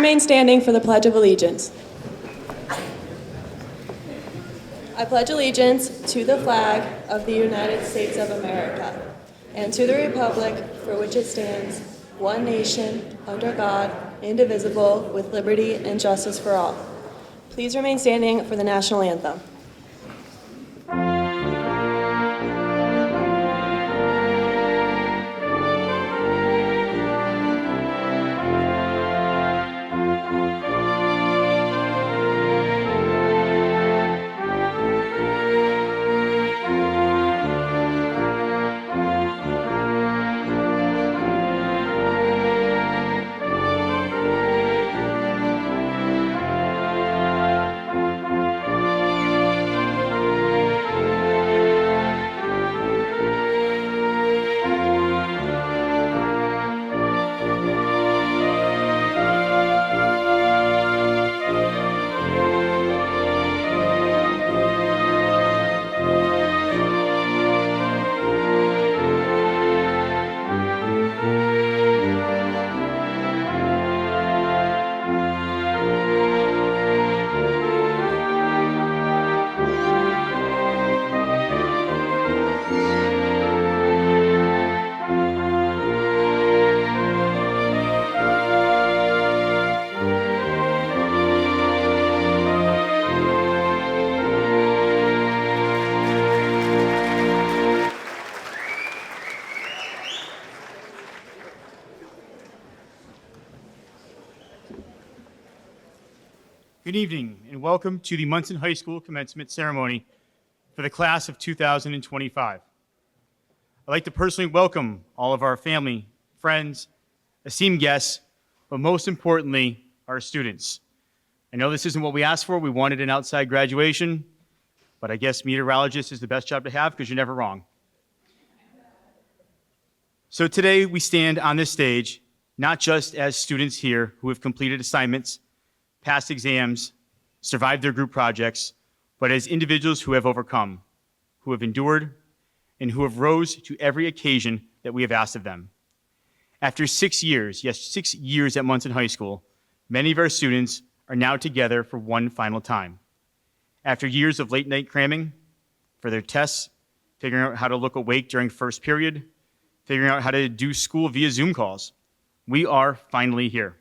remain standing for the Pledge of Allegiance. I pledge allegiance to the flag of the United States of America and to the republic for which it stands, one nation, under God, indivisible, with liberty and justice for all. Please remain standing for the national anthem. Good evening and welcome to the Monson High School Commencement Ceremony for the class of 2025. I'd like to personally welcome all of our family, friends, esteemed guests, but most importantly, our students. I know this isn't what we asked for. We wanted an outside graduation, but I guess meteorologist is the best job to have because you're never wrong. So today we stand on this stage, not just as students here who have completed assignments, passed exams, survived their group projects, but as individuals who have overcome, who have endured, and who have rose to every occasion that we have asked of them. After 6 years, yes, 6 years at Monson High School, many of our students are now together for one final time. After years of late night cramming for their tests, figuring out how to look awake during first period, figuring out how to do school via Zoom calls, we are finally here.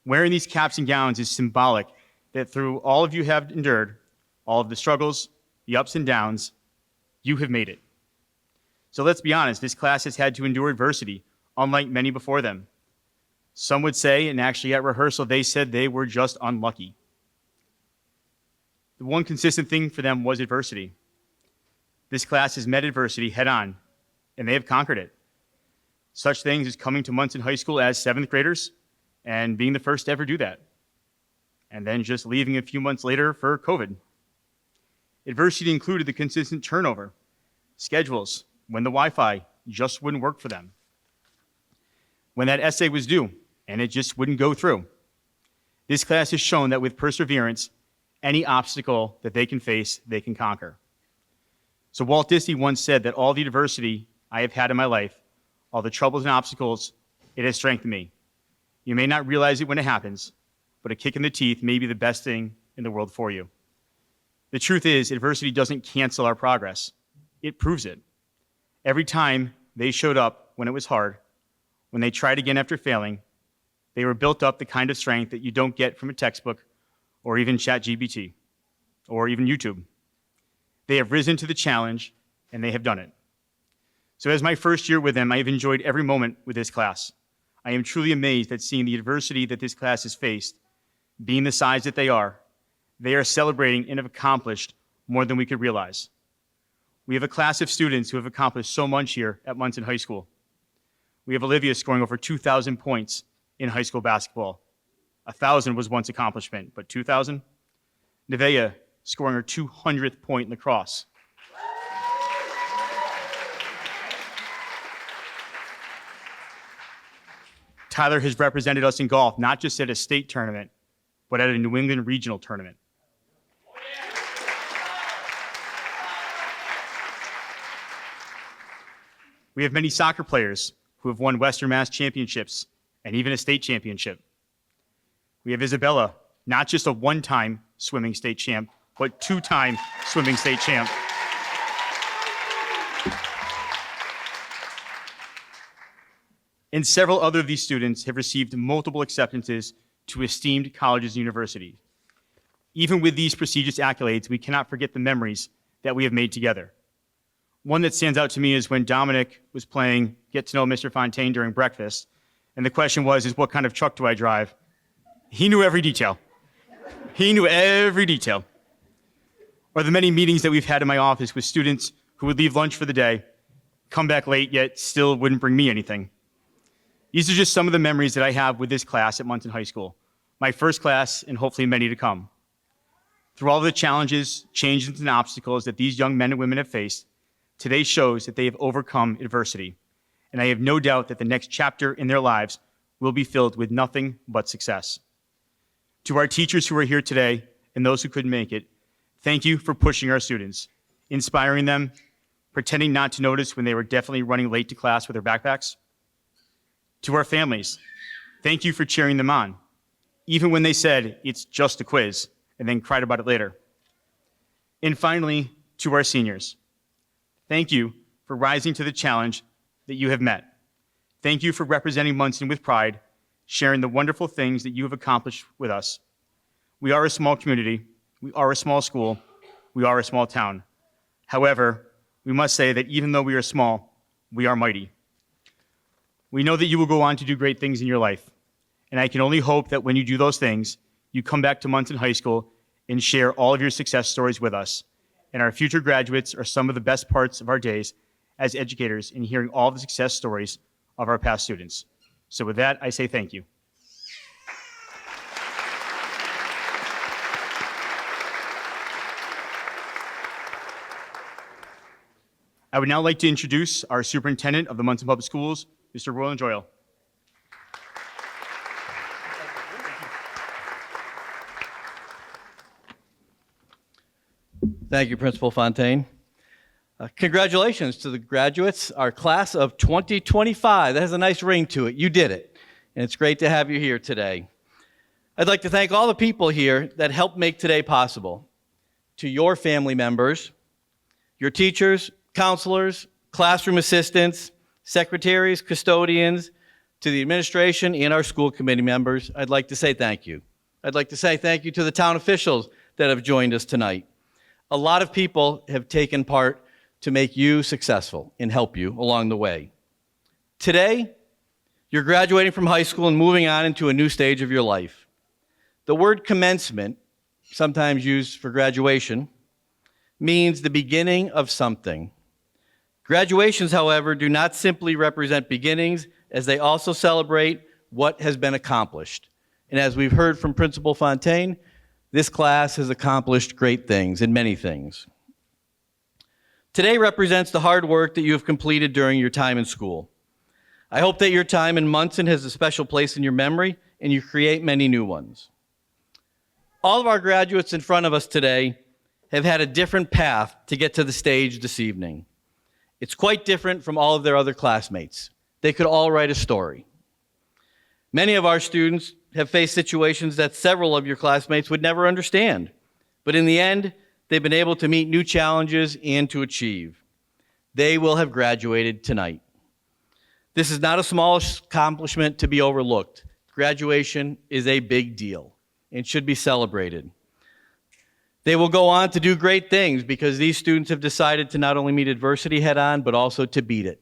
Wearing these caps and gowns is symbolic that through all of you have endured, all of the struggles, the ups and downs, you have made it. So let's be honest, this class has had to endure adversity, unlike many before them. Some would say, and actually at rehearsal, they said they were just unlucky. The one consistent thing for them was adversity. This class has met adversity head on, and they have conquered it. Such things as coming to Monson High School as 7th graders, and being the first to ever do that, and then just leaving a few months later for COVID. Adversity included the consistent turnover, schedules, when the Wi-Fi just wouldn't work for them, when that essay was due and it just wouldn't go through. This class has shown that with perseverance, any obstacle that they can face, they can conquer. So Walt Disney once said that all the adversity I have had in my life, all the troubles and obstacles, it has strengthened me. You may not realize it when it happens, but a kick in the teeth may be the best thing in the world for you. The truth is, adversity doesn't cancel our progress. It proves it. Every time they showed up when it was hard, when they tried again after failing, they were built up the kind of strength that you don't get from a textbook or even ChatGPT or even YouTube. They have risen to the challenge and they have done it. So as my first year with them, I have enjoyed every moment with this class. I am truly amazed at seeing the adversity that this class has faced. Being the size that they are celebrating and have accomplished more than we could realize. We have a class of students who have accomplished so much here at Monson High School. We have Olivia scoring over 2,000 points in high school basketball. 1,000 was once accomplishment, but 2,000? Nevaeh scoring her 200th point in lacrosse. Tyler has represented us in golf, not just at a state tournament, but at a New England regional tournament. We have many soccer players who have won Western Mass championships and even a state championship. We have Isabella, not just a one-time swimming state champ, but two-time swimming state champ. And several other of these students have received multiple acceptances to esteemed colleges and universities. Even with these prestigious accolades, we cannot forget the memories that we have made together. One that stands out to me is when Dominic was playing Get to Know Mr. Fontaine during breakfast, and the question was, what kind of truck do I drive? He knew every detail. He knew every detail. Or the many meetings that we've had in my office with students who would leave lunch for the day, come back late, yet still wouldn't bring me anything. These are just some of the memories that I have with this class at Monson High School, my first class and hopefully many to come. Through all of the challenges, changes, and obstacles that these young men and women have faced, today shows that they have overcome adversity, and I have no doubt that the next chapter in their lives will be filled with nothing but success. To our teachers who are here today and those who couldn't make it, thank you for pushing our students, inspiring them, pretending not to notice when they were definitely running late to class with their backpacks. To our families, thank you for cheering them on, even when they said it's just a quiz and then cried about it later. And finally, to our seniors, thank you for rising to the challenge that you have met. Thank you for representing Monson with pride, sharing the wonderful things that you have accomplished with us. We are a small community, we are a small school, we are a small town. However, we must say that even though we are small, we are mighty. We know that you will go on to do great things in your life, and I can only hope that when you do those things, you come back to Monson High School and share all of your success stories with us. And our future graduates are some of the best parts of our days as educators in hearing all the success stories of our past students. So with that, I say thank you. I would now like to introduce our superintendent of the Monson Public Schools, Mr. Roland Joyle. Thank you, Principal Fontaine. Congratulations to the graduates, our class of 2025. That has a nice ring to it. You did it, and it's great to have you here today. I'd like to thank all the people here that helped make today possible. To your family members, your teachers, counselors, classroom assistants, secretaries, custodians, to the administration and our school committee members, I'd like to say thank you. I'd like to say thank you to the town officials that have joined us tonight. A lot of people have taken part to make you successful and help you along the way. Today, you're graduating from high school and moving on into a new stage of your life. The word commencement, sometimes used for graduation, means the beginning of something. Graduations, however, do not simply represent beginnings, as they also celebrate what has been accomplished. And as we've heard from Principal Fontaine, this class has accomplished great things and many things. Today represents the hard work that you have completed during your time in school. I hope that your time in Monson has a special place in your memory and you create many new ones. All of our graduates in front of us today have had a different path to get to the stage this evening. It's quite different from all of their other classmates. They could all write a story. Many of our students have faced situations that several of your classmates would never understand, but in the end, they've been able to meet new challenges and to achieve. They will have graduated tonight. This is not a small accomplishment to be overlooked. Graduation is a big deal and should be celebrated. They will go on to do great things because these students have decided to not only meet adversity head on, but also to beat it.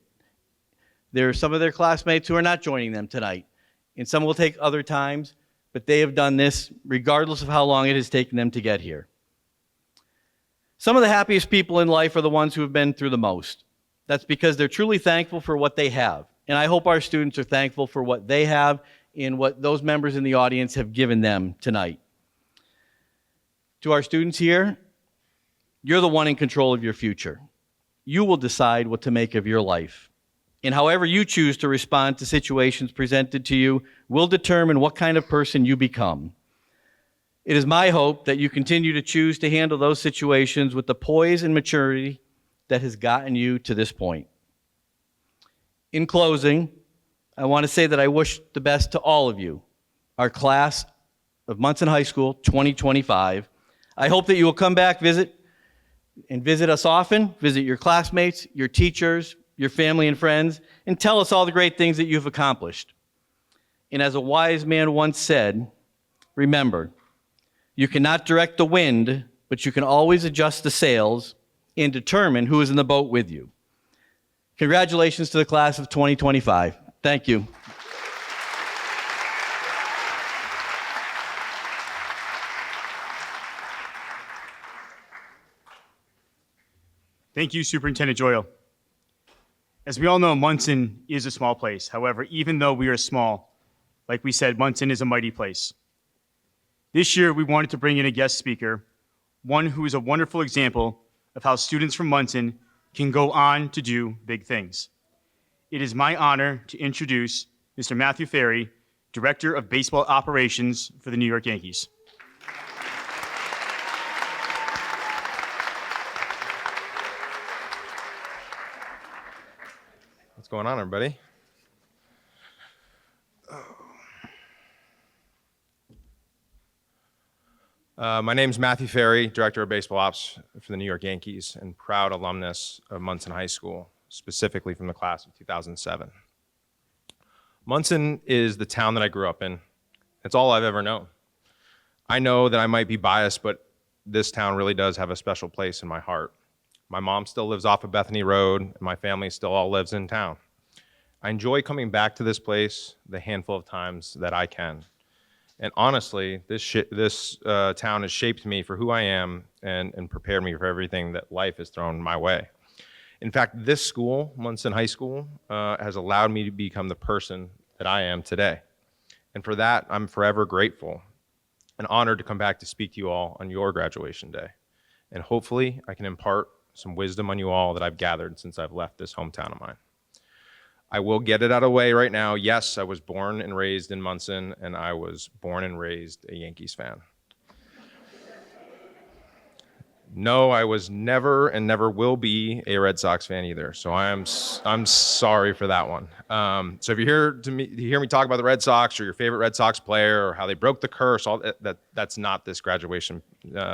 There are some of their classmates who are not joining them tonight, and some will take other times, but they have done this regardless of how long it has taken them to get here. Some of the happiest people in life are the ones who have been through the most. That's because they're truly thankful for what they have. And I hope our students are thankful for what they have and what those members in the audience have given them tonight. To our students here, you're the one in control of your future. You will decide what to make of your life. And however you choose to respond to situations presented to you will determine what kind of person you become. It is my hope that you continue to choose to handle those situations with the poise and maturity that has gotten you to this point. In closing, I want to say that I wish the best to all of you, our class of Monson High School 2025. I hope that you will come back, visit us often, visit your classmates, your teachers, your family and friends, and tell us all the great things that you've accomplished. And as a wise man once said, remember, you cannot direct the wind, but you can always adjust the sails and determine who is in the boat with you. Congratulations to the class of 2025. Thank you. Thank you, Superintendent Joyle. As we all know, Monson is a small place. However, even though we are small, like we said, Monson is a mighty place. This year, we wanted to bring in a guest speaker, one who is a wonderful example of how students from Monson can go on to do big things. It is my honor to introduce Mr. Matthew Ferry, Director of Baseball Operations for the New York Yankees. What's going on, everybody? My name's Matthew Ferry, Director of Baseball Ops for the New York Yankees and proud alumnus of Monson High School, specifically from the class of 2007. Monson is the town that I grew up in. It's all I've ever known. I know that I might be biased, but this town really does have a special place in my heart. My mom still lives off of Bethany Road, and my family still all lives in town. I enjoy coming back to this place the handful of times that I can. And honestly, this town has shaped me for who I am and prepared me for everything that life has thrown my way. In fact, this school, Monson High School, has allowed me to become the person that I am today. And for that, I'm forever grateful and honored to come back to speak to you all on your graduation day. And hopefully, I can impart some wisdom on you all that I've gathered since I've left this hometown of mine. I will get it out of the way right now. Yes, I was born and raised in Monson, and I was born and raised a Yankees fan. No, I was never and never will be a Red Sox fan either. So I'm sorry for that one. So if you're here to hear me talk about the Red Sox or your favorite Red Sox player or how they broke the curse, that's not this graduation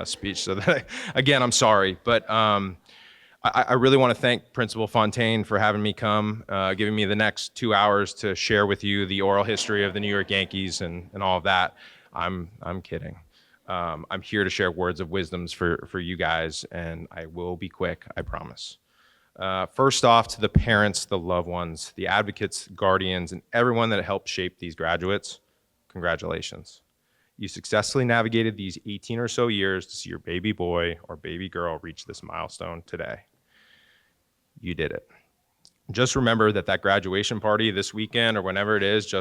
speech. So again, I'm sorry, but I really want to thank Principal Fontaine for having me come, giving me the next 2 hours to share with you the oral history of the New York Yankees and all of that. I'm kidding. I'm here to share words of wisdoms for you guys, and I will be quick, I promise. First off, to the parents, the loved ones, the advocates, guardians, and everyone that helped shape these graduates, congratulations. You successfully navigated these 18 or so years to see your baby boy or baby girl reach this milestone today. You did it. Just remember that graduation party this weekend or whenever it is,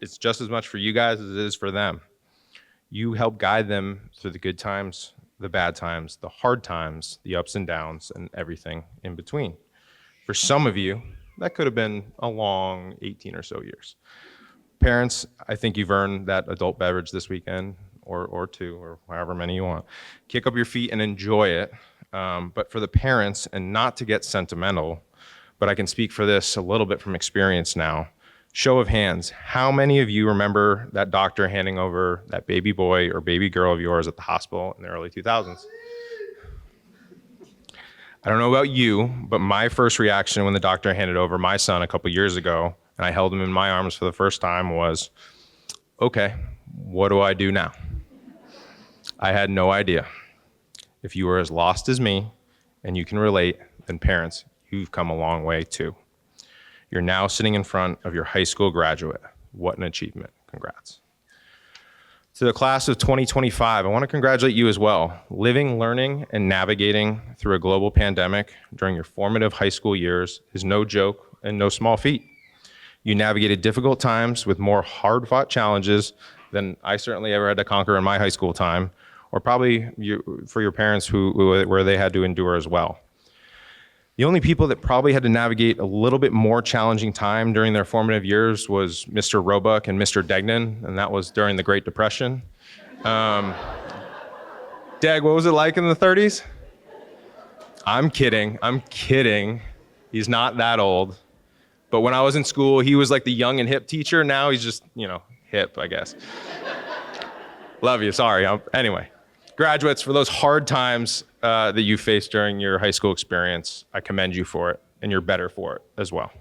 it's just as much for you guys as it is for them. You help guide them through the good times, the bad times, the hard times, the ups and downs, and everything in between. For some of you, that could have been a long 18 or so years. Parents, I think you've earned that adult beverage this weekend, or two, or however many you want. Kick up your feet and enjoy it. But for the parents, and not to get sentimental, but I can speak for this a little bit from experience now. Show of hands, how many of you remember that doctor handing over that baby boy or baby girl of yours at the hospital in the early 2000s? I don't know about you, but my first reaction when the doctor handed over my son a couple years ago, and I held him in my arms for the first time, was, okay, what do I do now? I had no idea. If you were as lost as me and you can relate, then parents, you've come a long way too. You're now sitting in front of your high school graduate. What an achievement. Congrats. To the class of 2025, I want to congratulate you as well. Living, learning, and navigating through a global pandemic during your formative high school years is no joke and no small feat. You navigated difficult times with more hard-fought challenges than I certainly ever had to conquer in my high school time, or probably for your parents where they had to endure as well. The only people that probably had to navigate a little bit more challenging time during their formative years was Mr. Roebuck and Mr. Degnan, and that was during the Great Depression. Deg, what was it like in the 30s? I'm kidding. He's not that old. But when I was in school, he was like the young and hip teacher. Now he's just, hip, I guess. Love you. Sorry. Anyway, graduates, for those hard times that you faced during your high school experience, I commend you for it, and you're better for it as well.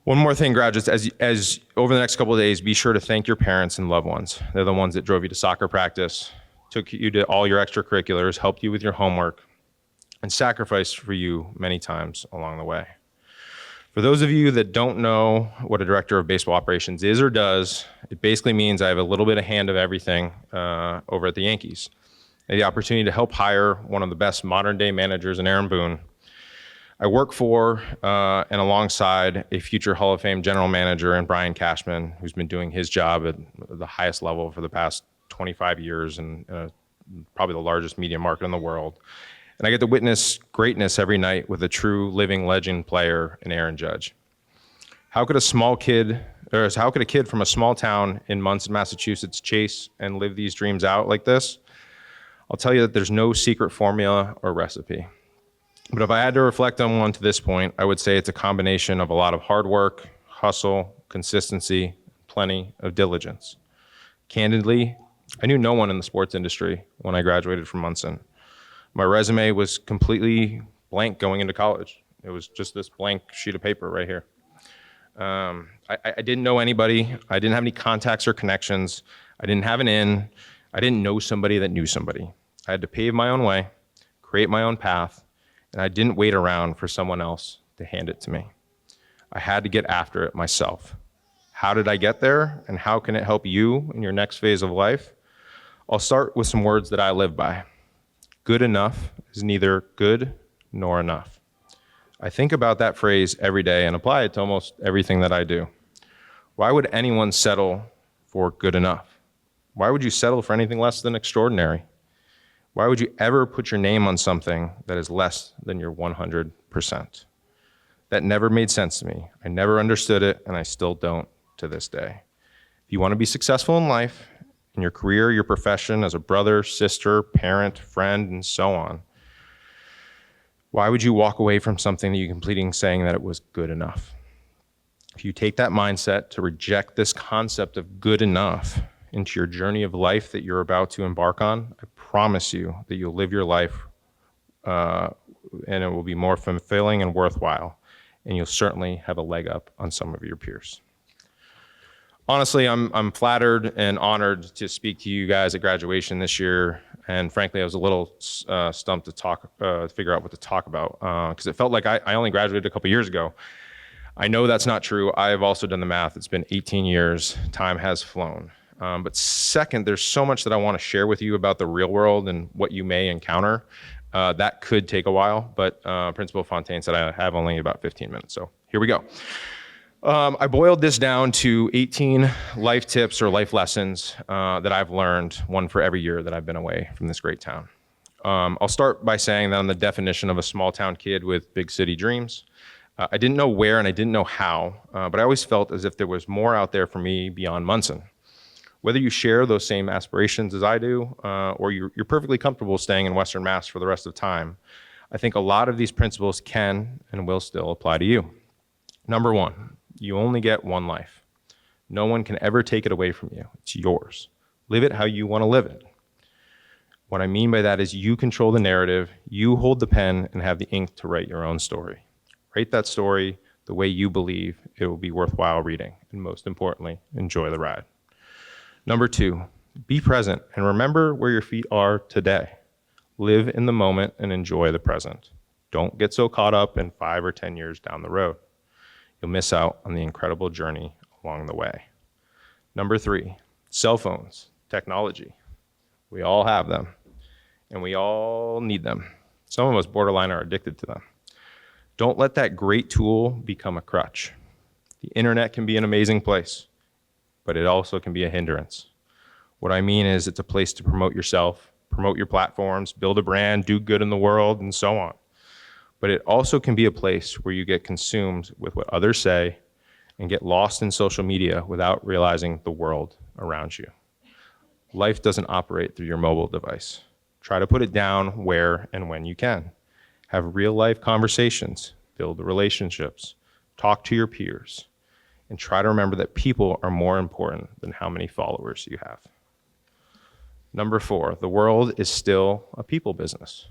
One more thing, graduates, as over the next couple of days, be sure to thank your parents and loved ones. They're the ones that drove you to soccer practice, took you to all your extracurriculars, helped you with your homework, and sacrificed for you many times along the way. For those of you that don't know what a director of baseball operations is or does, it basically means I have a little bit of hand of everything over at the Yankees. I had the opportunity to help hire one of the best modern day managers in Aaron Boone. I work for and alongside a future Hall of Fame general manager in Brian Cashman, who's been doing his job at the highest level for the past 25 years and probably the largest media market in the world. And I get to witness greatness every night with a true living legend player in Aaron Judge. How could a kid from a small town in Monson, Massachusetts chase and live these dreams out like this? I'll tell you that there's no secret formula or recipe. But if I had to reflect on one to this point, I would say it's a combination of a lot of hard work, hustle, consistency, plenty of diligence. Candidly, I knew no one in the sports industry when I graduated from Monson. My resume was completely blank going into college. It was just this blank sheet of paper right here. I didn't know anybody. I didn't have any contacts or connections. I didn't have an in. I didn't know somebody that knew somebody. I had to pave my own way, create my own path, and I didn't wait around for someone else to hand it to me. I had to get after it myself. How did I get there, and how can it help you in your next phase of life? I'll start with some words that I live by. Good enough is neither good nor enough. I think about that phrase every day and apply it to almost everything that I do. Why would anyone settle for good enough? Why would you settle for anything less than extraordinary? Why would you ever put your name on something that is less than your 100%? That never made sense to me. I never understood it, and I still don't to this day. If you want to be successful in life, in your career, your profession, as a brother, sister, parent, friend, and so on, why would you walk away from something that you're completing saying that it was good enough? If you take that mindset to reject this concept of good enough into your journey of life that you're about to embark on, I promise you that you'll live your life and it will be more fulfilling and worthwhile, and you'll certainly have a leg up on some of your peers. Honestly, I'm flattered and honored to speak to you guys at graduation this year, and frankly, I was a little stumped to figure out what to talk about, because it felt like I only graduated a couple years ago. I know that's not true. I've also done the math. It's been 18 years. Time has flown. But second, there's so much that I want to share with you about the real world and what you may encounter. That could take a while, but Principal Fontaine said I have only about 15 minutes, so here we go. I boiled this down to 18 life tips or life lessons that I've learned, one for every year that I've been away from this great town. I'll start by saying that I'm the definition of a small town kid with big city dreams. I didn't know where and I didn't know how, but I always felt as if there was more out there for me beyond Monson. Whether you share those same aspirations as I do, or you're perfectly comfortable staying in Western Mass for the rest of the time, I think a lot of these principles can and will still apply to you. Number one, you only get one life. No one can ever take it away from you. It's yours. Live it how you want to live it. What I mean by that is you control the narrative, you hold the pen and have the ink to write your own story. Write that story the way you believe it will be worthwhile reading, and most importantly, enjoy the ride. Number two, be present and remember where your feet are today. Live in the moment and enjoy the present. Don't get so caught up in 5 or 10 years down the road. You'll miss out on the incredible journey along the way. Number three, cell phones, technology. We all have them, and we all need them. Some of us borderline are addicted to them. Don't let that great tool become a crutch. The internet can be an amazing place, but it also can be a hindrance. What I mean is it's a place to promote yourself, promote your platforms, build a brand, do good in the world, and so on. But it also can be a place where you get consumed with what others say and get lost in social media without realizing the world around you. Life doesn't operate through your mobile device. Try to put it down where and when you can. Have real life conversations, build relationships, talk to your peers, and try to remember that people are more important than how many followers you have. Number 4, the world is still a people business.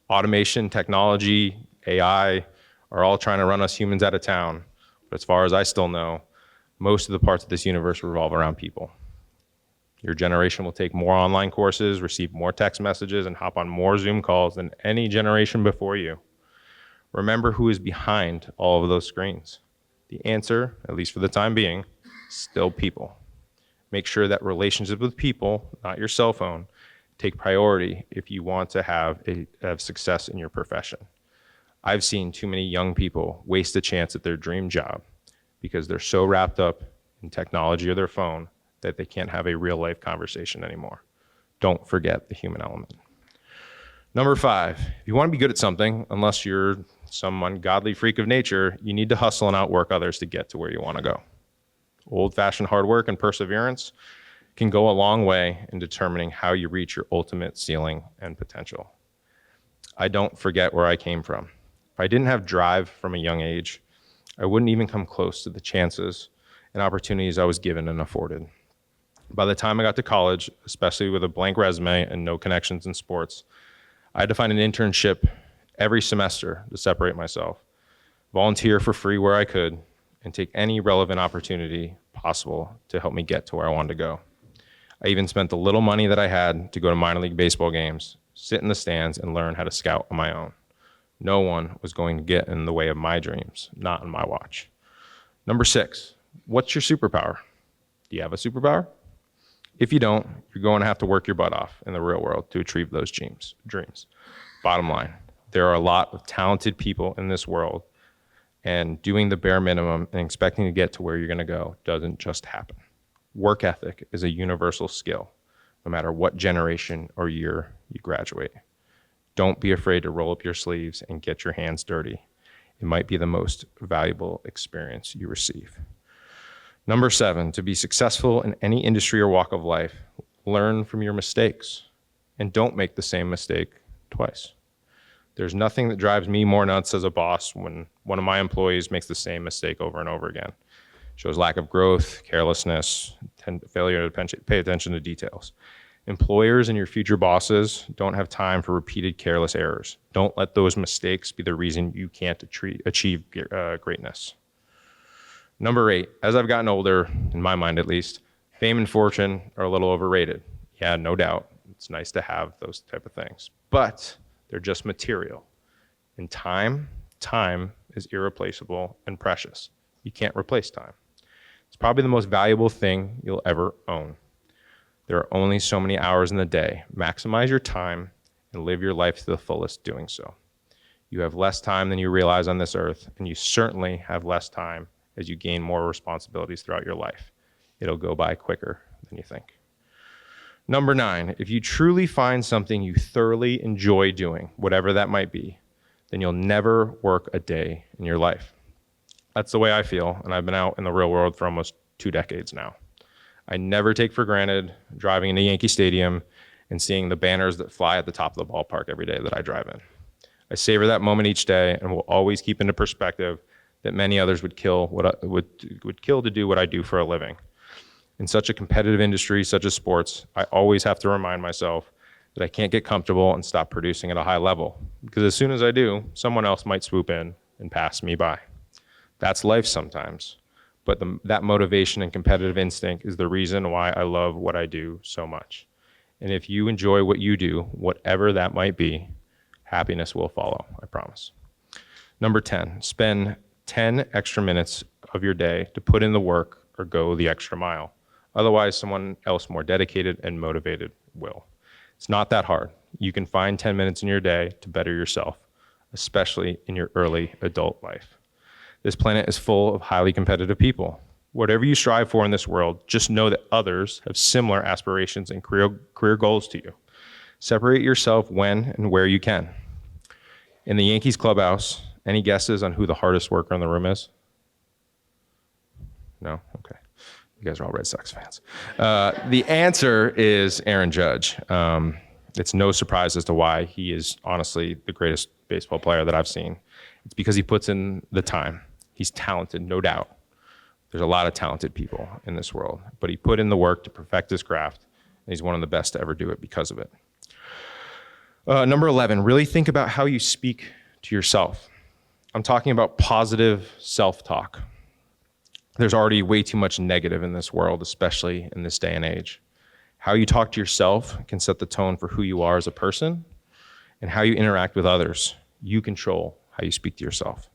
Automation, technology, AI are all trying to run us humans out of town. But as far as I still know, most of the parts of this universe revolve around people. Your generation will take more online courses, receive more text messages, and hop on more Zoom calls than any generation before you. Remember who is behind all of those screens. The answer, at least for the time being, still people. Make sure that relationships with people, not your cell phone, take priority if you want to have success in your profession. I've seen too many young people waste a chance at their dream job because they're so wrapped up in technology or their phone that they can't have a real life conversation anymore. Don't forget the human element. Number 5, if you want to be good at something, unless you're some ungodly freak of nature, you need to hustle and outwork others to get to where you want to go. Old-fashioned hard work and perseverance can go a long way in determining how you reach your ultimate ceiling and potential. I don't forget where I came from. If I didn't have drive from a young age, I wouldn't even come close to the chances and opportunities I was given and afforded. By the time I got to college, especially with a blank resume and no connections in sports, I had to find an internship every semester to separate myself, volunteer for free where I could, and take any relevant opportunity possible to help me get to where I wanted to go. I even spent the little money that I had to go to minor league baseball games, sit in the stands, and learn how to scout on my own. No one was going to get in the way of my dreams, not on my watch. Number 6, what's your superpower? Do you have a superpower? If you don't, you're going to have to work your butt off in the real world to achieve those dreams. Bottom line, there are a lot of talented people in this world, and doing the bare minimum and expecting to get to where you're going to go doesn't just happen. Work ethic is a universal skill, no matter what generation or year you graduate. Don't be afraid to roll up your sleeves and get your hands dirty. It might be the most valuable experience you receive. Number 7, to be successful in any industry or walk of life, learn from your mistakes and don't make the same mistake twice. There's nothing that drives me more nuts as a boss when one of my employees makes the same mistake over and over again. Shows lack of growth, carelessness, failure to pay attention to details. Employers and your future bosses don't have time for repeated careless errors. Don't let those mistakes be the reason you can't achieve greatness. Number 8, as I've gotten older, in my mind at least, fame and fortune are a little overrated. Yeah, no doubt. It's nice to have those type of things, but they're just material. And time is irreplaceable and precious. You can't replace time. It's probably the most valuable thing you'll ever own. There are only so many hours in the day. Maximize your time and live your life to the fullest doing so. You have less time than you realize on this earth, and you certainly have less time as you gain more responsibilities throughout your life. It'll go by quicker than you think. Number 9, if you truly find something you thoroughly enjoy doing, whatever that might be, then you'll never work a day in your life. That's the way I feel, and I've been out in the real world for almost 2 decades now. I never take for granted driving into Yankee Stadium and seeing the banners that fly at the top of the ballpark every day that I drive in. I savor that moment each day and will always keep into perspective that many others would kill to do what I do for a living. In such a competitive industry such as sports, I always have to remind myself that I can't get comfortable and stop producing at a high level, because as soon as I do, someone else might swoop in and pass me by. That's life sometimes, but that motivation and competitive instinct is the reason why I love what I do so much. And if you enjoy what you do, whatever that might be, happiness will follow, I promise. Number 10, spend 10 extra minutes of your day to put in the work or go the extra mile. Otherwise, someone else more dedicated and motivated will. It's not that hard. You can find 10 minutes in your day to better yourself, especially in your early adult life. This planet is full of highly competitive people. Whatever you strive for in this world, just know that others have similar aspirations and career goals to you. Separate yourself when and where you can. In the Yankees clubhouse, any guesses on who the hardest worker in the room is? No? Okay. You guys are all Red Sox fans. The answer is Aaron Judge. It's no surprise as to why he is honestly the greatest baseball player that I've seen. It's because he puts in the time. He's talented, no doubt. There's a lot of talented people in this world, but he put in the work to perfect his craft, He's one of the best to ever do it because of it. Number 11, really think about how you speak to yourself. I'm talking about positive self-talk. There's already way too much negative in this world, especially in this day and age. How you talk to yourself can set the tone for who you are as a person, and how you interact with others. You control how you speak to yourself.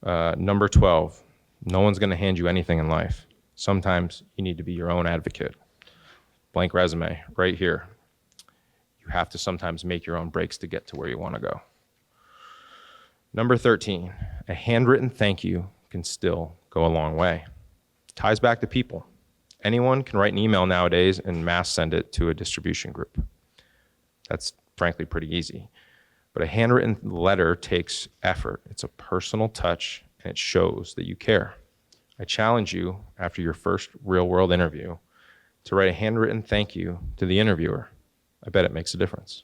Number 12, no one's gonna hand you anything in life. Sometimes you need to be your own advocate. Blank resume, right here. You have to sometimes make your own breaks to get to where you wanna go. Number 13, a handwritten thank you can still go a long way. Ties back to people. Anyone can write an email nowadays and mass send it to a distribution group. That's frankly pretty easy. But a handwritten letter takes effort. It's a personal touch, and it shows that you care. I challenge you, after your first real-world interview, to write a handwritten thank you to the interviewer. I bet it makes a difference.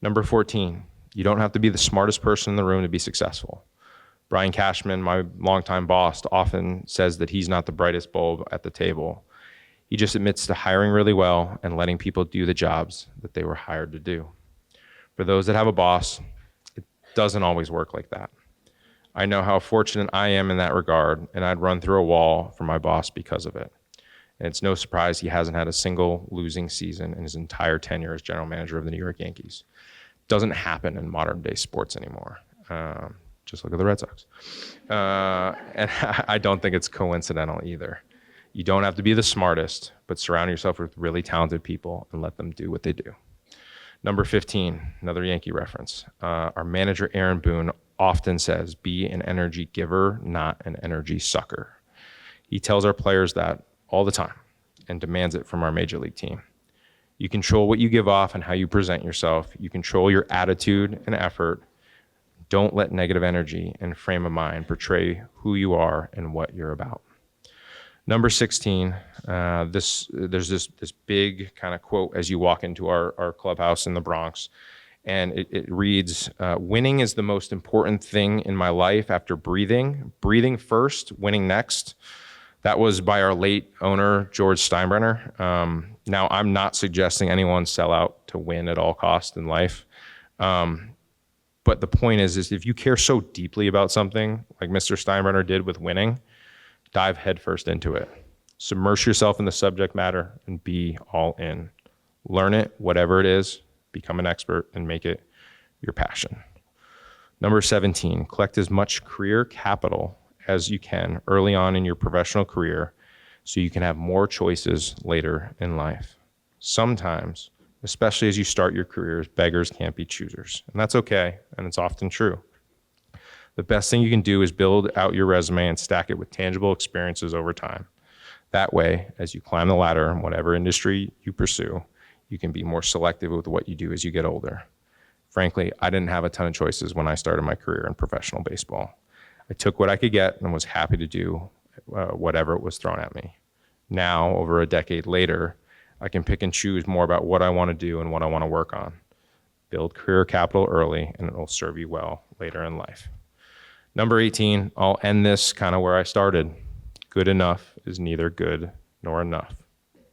Number 14, you don't have to be the smartest person in the room to be successful. Brian Cashman, my longtime boss, often says that he's not the brightest bulb at the table. He just admits to hiring really well and letting people do the jobs that they were hired to do. For those that have a boss, it doesn't always work like that. I know how fortunate I am in that regard, and I'd run through a wall for my boss because of it. And it's no surprise he hasn't had a single losing season in his entire tenure as general manager of the New York Yankees. Doesn't happen in modern day sports anymore. Just look at the Red Sox. And I don't think it's coincidental either. You don't have to be the smartest, but surround yourself with really talented people and let them do what they do. Number 15, another Yankee reference. Our manager, Aaron Boone, often says, be an energy giver, not an energy sucker. He tells our players that all the time and demands it from our major league team. You control what you give off and how you present yourself. You control your attitude and effort. Don't let negative energy and frame of mind portray who you are and what you're about. Number 16, there's this big kind of quote as you walk into our clubhouse in the Bronx, and it reads, winning is the most important thing in my life after breathing. Breathing first, winning next. That was by our late owner, George Steinbrenner. Now, I'm not suggesting anyone sell out to win at all costs in life. But the point is if you care so deeply about something, like Mr. Steinbrenner did with winning, dive headfirst into it. Submerge yourself in the subject matter and be all in. Learn it, whatever it is, become an expert and make it your passion. Number 17, collect as much career capital as you can early on in your professional career so you can have more choices later in life. Sometimes, especially as you start your careers, beggars can't be choosers. And that's okay, and it's often true. The best thing you can do is build out your resume and stack it with tangible experiences over time. That way, as you climb the ladder in whatever industry you pursue, you can be more selective with what you do as you get older. Frankly, I didn't have a ton of choices when I started my career in professional baseball. I took what I could get and was happy to do whatever was thrown at me. Now, over a decade later, I can pick and choose more about what I want to do and what I want to work on. Build career capital early, and it will serve you well later in life. Number 18, I'll end this kind of where I started. Good enough is neither good nor enough.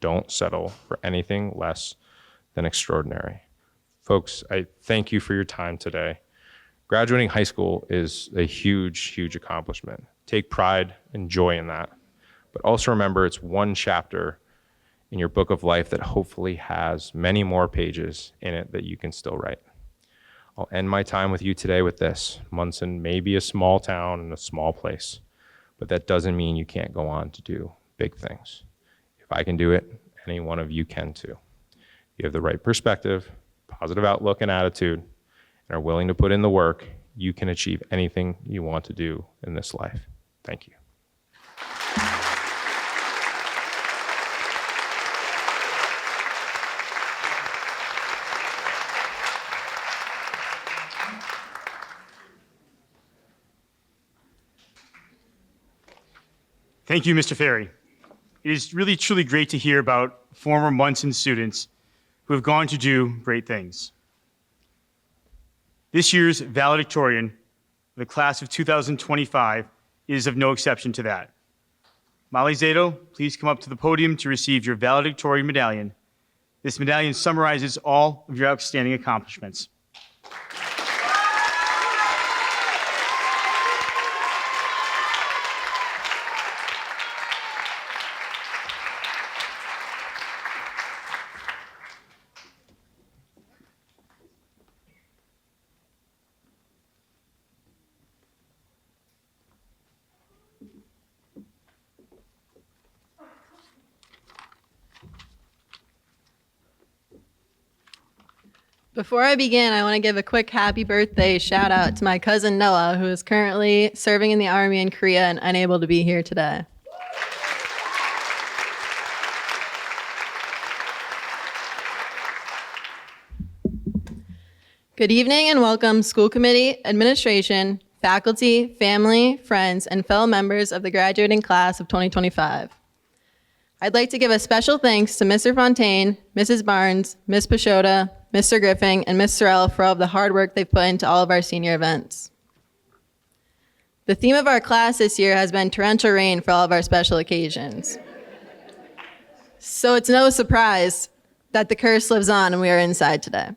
Don't settle for anything less than extraordinary. Folks, I thank you for your time today. Graduating high school is a huge, huge accomplishment. Take pride and joy in that. But also remember, it's one chapter in your book of life that hopefully has many more pages in it that you can still write. I'll end my time with you today with this. Monson may be a small town and a small place, but that doesn't mean you can't go on to do big things. If I can do it, any one of you can too. You have the right perspective, positive outlook and attitude, and are willing to put in the work, you can achieve anything you want to do in this life. Thank you. Thank you, Mr. Ferry. It is really, truly great to hear about former Monson students who have gone to do great things. This year's valedictorian, the class of 2025, is of no exception to that. Molly Zato, please come up to the podium to receive your valedictorian medallion This medallion summarizes all of your outstanding accomplishments. Before I begin, I want to give a quick happy birthday shout out to my cousin Noah, who is currently serving in the Army in Korea and unable to be here today. Good evening and welcome, school committee, administration, faculty, family, friends, and fellow members of the graduating class of 2025. I'd like to give a special thanks to Mr. Fontaine, Mrs. Barnes, Ms. Pashota, Mr. Griffin, and Ms. Sorrell for all of the hard work they've put into all of our senior events. The theme of our class this year has been torrential rain for all of our special occasions. So it's no surprise that the curse lives on and we are inside today.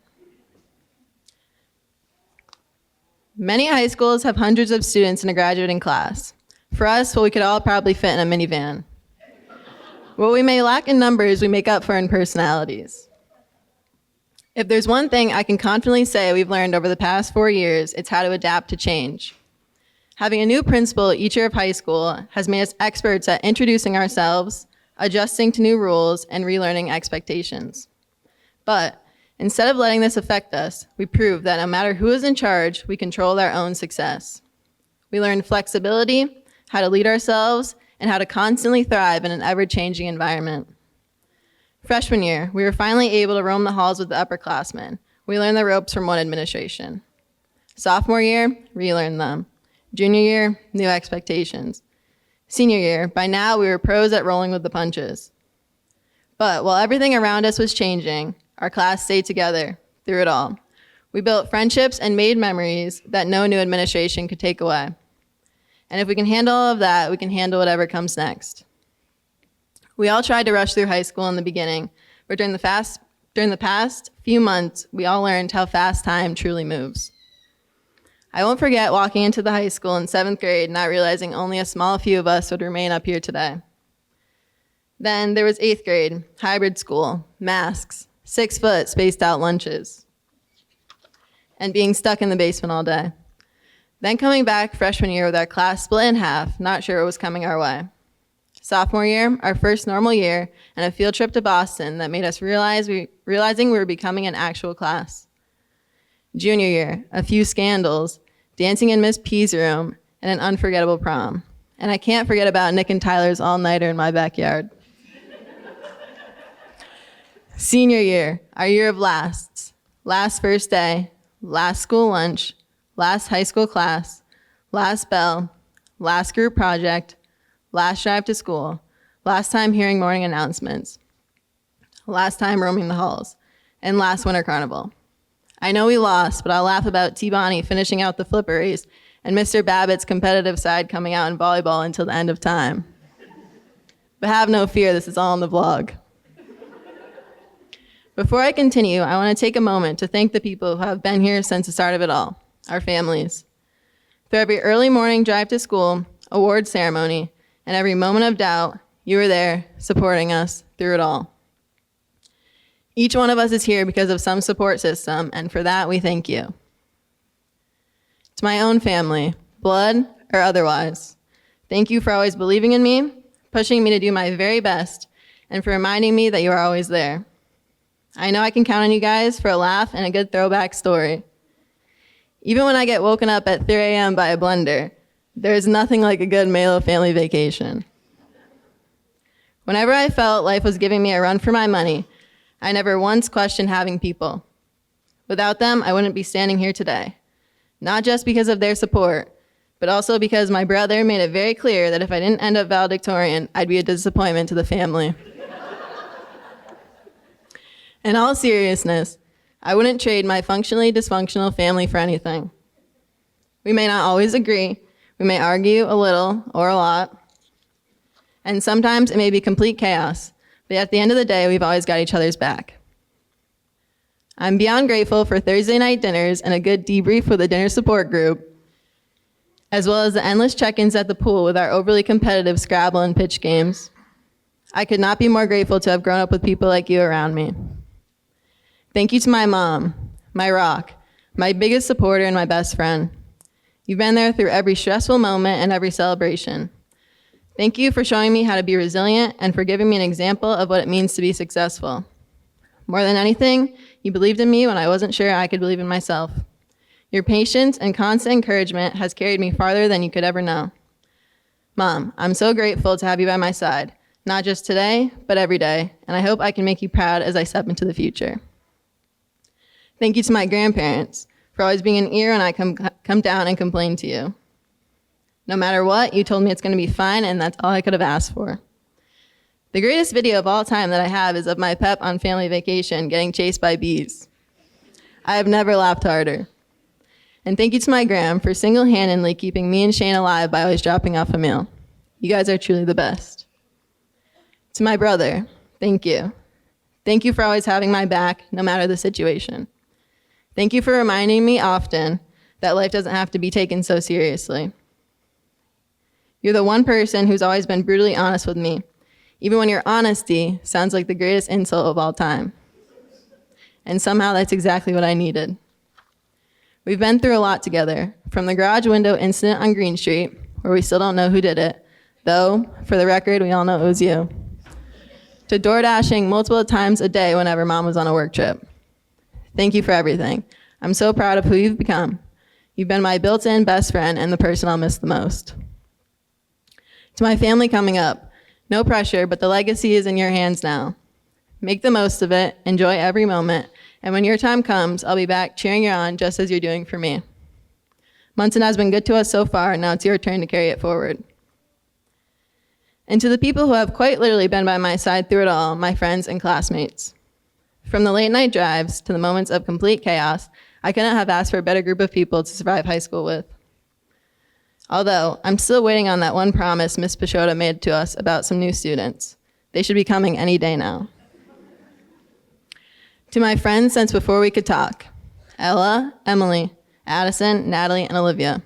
Many high schools have hundreds of students in a graduating class. For us, well, we could all probably fit in a minivan. What we may lack in numbers, we make up for in personalities. If there's one thing I can confidently say we've learned over the past 4 years, it's how to adapt to change. Having a new principal each year of high school has made us experts at introducing ourselves, adjusting to new rules, and relearning expectations. But instead of letting this affect us, we proved that no matter who is in charge, we control our own success. We learned flexibility, how to lead ourselves, and how to constantly thrive in an ever-changing environment. Freshman year, we were finally able to roam the halls with the upperclassmen. We learned the ropes from one administration. Sophomore year, relearned them. Junior year, new expectations. Senior year, by now we were pros at rolling with the punches. But while everything around us was changing, our class stayed together through it all. We built friendships and made memories that no new administration could take away. And if we can handle all of that, we can handle whatever comes next. We all tried to rush through high school in the beginning, but during the past few months, we all learned how fast time truly moves. I won't forget walking into the high school in 7th grade, not realizing only a small few of us would remain up here today. Then there was 8th grade, hybrid school, masks, 6-foot spaced out lunches, and being stuck in the basement all day. Then coming back freshman year with our class split in half, not sure what was coming our way. Sophomore year, our first normal year, and a field trip to Boston that made us realizing we were becoming an actual class. Junior year, a few scandals, dancing in Miss P's room, and an unforgettable prom. And I can't forget about Nick and Tyler's all-nighter in my backyard. Senior year, our year of lasts. Last first day, last school lunch, last high school class, last bell, last group project, last drive to school, last time hearing morning announcements, last time roaming the halls, and last winter carnival. I know we lost, but I'll laugh about T-Bonnie finishing out the flipper race and Mr. Babbitt's competitive side coming out in volleyball until the end of time. But have no fear, this is all on the vlog. Before I continue, I want to take a moment to thank the people who have been here since the start of it all, our families. Through every early morning drive to school, award ceremony, and every moment of doubt, you were there supporting us through it all. Each one of us is here because of some support system, and for that, we thank you. To my own family, blood or otherwise, thank you for always believing in me, pushing me to do my very best, and for reminding me that you are always there. I know I can count on you guys for a laugh and a good throwback story. Even when I get woken up at 3 a.m. by a blender, there is nothing like a good Malo family vacation. Whenever I felt life was giving me a run for my money, I never once questioned having people. Without them, I wouldn't be standing here today. Not just because of their support, but also because my brother made it very clear that if I didn't end up valedictorian, I'd be a disappointment to the family. In all seriousness, I wouldn't trade my functionally dysfunctional family for anything. We may not always agree, we may argue a little or a lot, and sometimes it may be complete chaos, but at the end of the day, we've always got each other's back. I'm beyond grateful for Thursday night dinners and a good debrief with a dinner support group, as well as the endless check-ins at the pool with our overly competitive Scrabble and pitch games. I could not be more grateful to have grown up with people like you around me. Thank you to my mom, my rock, my biggest supporter and my best friend. You've been there through every stressful moment and every celebration. Thank you for showing me how to be resilient and for giving me an example of what it means to be successful. More than anything, you believed in me when I wasn't sure I could believe in myself. Your patience and constant encouragement has carried me farther than you could ever know. Mom, I'm so grateful to have you by my side, not just today, but every day, and I hope I can make you proud as I step into the future. Thank you to my grandparents for always being an ear when I come down and complain to you. No matter what, you told me it's going to be fine, and that's all I could have asked for. The greatest video of all time that I have is of my pep on family vacation getting chased by bees. I have never laughed harder. And thank you to my gram for single-handedly keeping me and Shane alive by always dropping off a meal. You guys are truly the best. To my brother, thank you. Thank you for always having my back, no matter the situation. Thank you for reminding me often that life doesn't have to be taken so seriously. You're the one person who's always been brutally honest with me, even when your honesty sounds like the greatest insult of all time. And somehow that's exactly what I needed. We've been through a lot together, from the garage window incident on Green Street, where we still don't know who did it, though, for the record, we all know it was you, to door dashing multiple times a day whenever Mom was on a work trip. Thank you for everything. I'm so proud of who you've become. You've been my built-in best friend and the person I'll miss the most. To my family coming up, no pressure, but the legacy is in your hands now. Make the most of it, enjoy every moment, and when your time comes, I'll be back cheering you on just as you're doing for me. Monson has been good to us so far, now it's your turn to carry it forward. And to the people who have quite literally been by my side through it all, my friends and classmates. From the late night drives to the moments of complete chaos, I couldn't have asked for a better group of people to survive high school with. Although, I'm still waiting on that one promise Miss Peixoto made to us about some new students. They should be coming any day now. To my friends since before we could talk, Ella, Emily, Addison, Natalie, and Olivia.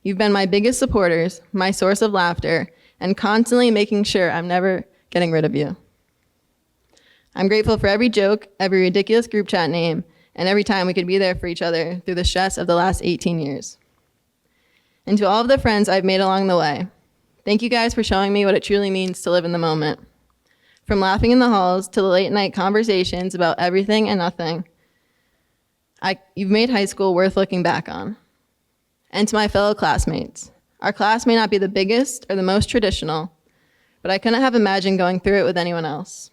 You've been my biggest supporters, my source of laughter, and constantly making sure I'm never getting rid of you. I'm grateful for every joke, every ridiculous group chat name, and every time we could be there for each other through the stress of the last 18 years. And to all of the friends I've made along the way, thank you guys for showing me what it truly means to live in the moment. From laughing in the halls to the late night conversations about everything and nothing, you've made high school worth looking back on. And to my fellow classmates, our class may not be the biggest or the most traditional, but I couldn't have imagined going through it with anyone else.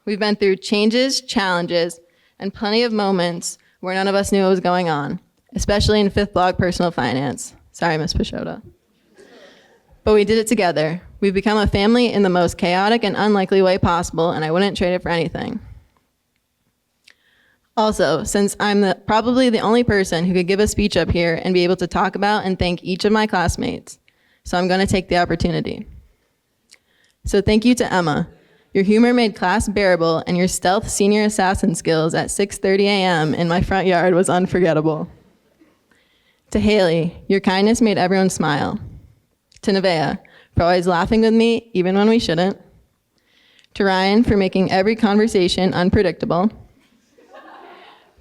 We've been through changes, challenges, and plenty of moments where none of us knew what was going on, especially in fifth block personal finance. Sorry, Miss Peixoto. But we did it together. We've become a family in the most chaotic and unlikely way possible, and I wouldn't trade it for anything. Also, since I'm probably the only person who could give a speech up here and be able to talk about and thank each of my classmates, so I'm going to take the opportunity. So thank you to Emma. Your humor made class bearable, and your stealth senior assassin skills at 6:30 a.m. in my front yard was unforgettable. To Haley, your kindness made everyone smile. To Nevaeh, for always laughing with me even when we shouldn't. To Ryan, for making every conversation unpredictable.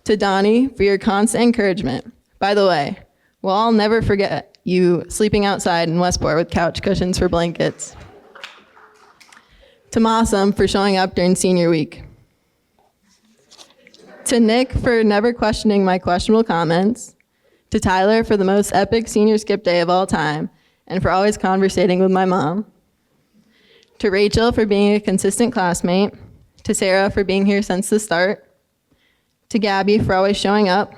To Donnie, for your constant encouragement. By the way, we'll all never forget you sleeping outside in Westport with couch cushions for blankets. To Monson, for showing up during senior week. To Nick, for never questioning my questionable comments. To Tyler, for the most epic senior skip day of all time, and for always conversating with my mom. To Rachel, for being a consistent classmate. To Sarah, for being here since the start. To Gabby, for always showing up.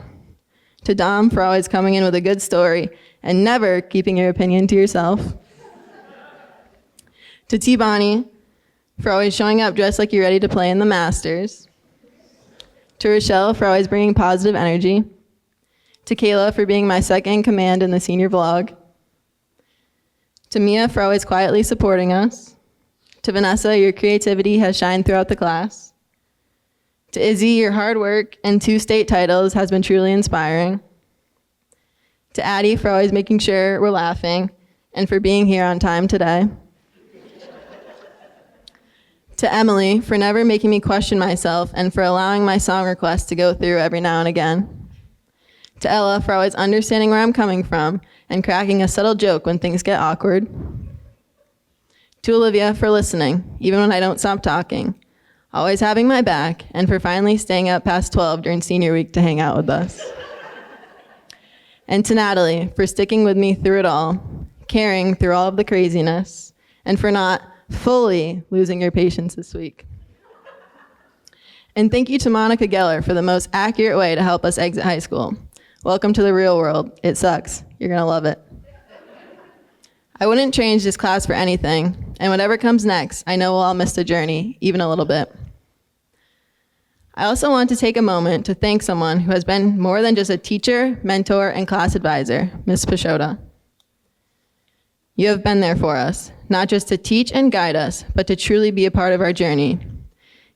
To Dom, for always coming in with a good story and never keeping your opinion to yourself. To T-Bonnie, for always showing up dressed like you're ready to play in the Masters. To Rochelle, for always bringing positive energy. To Kayla, for being my second in command in the senior vlog. To Mia, for always quietly supporting us. To Vanessa, your creativity has shined throughout the class. To Izzy, your hard work and 2 state titles has been truly inspiring. To Addie for always making sure we're laughing and for being here on time today. To Emily for never making me question myself and for allowing my song requests to go through every now and again. To Ella for always understanding where I'm coming from and cracking a subtle joke when things get awkward. To Olivia for listening, even when I don't stop talking, always having my back, and for finally staying up past 12 during senior week to hang out with us. And to Natalie for sticking with me through it all, caring through all of the craziness, and for not fully losing your patience this week. And thank you to Monica Geller for the most accurate way to help us exit high school. Welcome to the real world. It sucks. You're gonna love it. I wouldn't change this class for anything, and whatever comes next, I know we'll all miss the journey, even a little bit. I also want to take a moment to thank someone who has been more than just a teacher, mentor, and class advisor, Ms. Pashota. You have been there for us, not just to teach and guide us, but to truly be a part of our journey.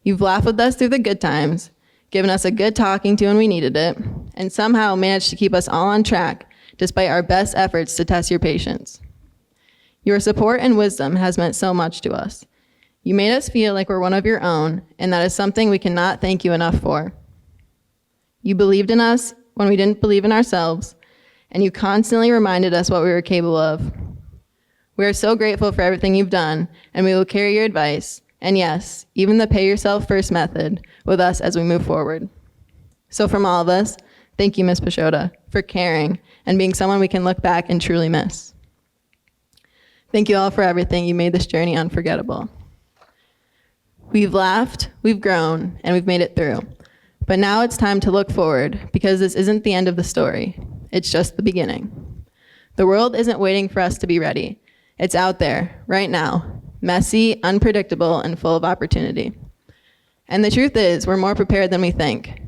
You've laughed with us through the good times, given us a good talking to when we needed it, and somehow managed to keep us all on track despite our best efforts to test your patience. Your support and wisdom has meant so much to us. You made us feel like we're one of your own, and that is something we cannot thank you enough for. You believed in us when we didn't believe in ourselves, and you constantly reminded us what we were capable of. We are so grateful for everything you've done, and we will carry your advice, and yes, even the pay yourself first method, with us as we move forward. So from all of us, thank you, Ms. Pashota, for caring and being someone we can look back and truly miss. Thank you all for everything. You made this journey unforgettable. We've laughed, we've grown, and we've made it through. But now it's time to look forward, because this isn't the end of the story. It's just the beginning. The world isn't waiting for us to be ready. It's out there, right now, messy, unpredictable, and full of opportunity. And the truth is, we're more prepared than we think.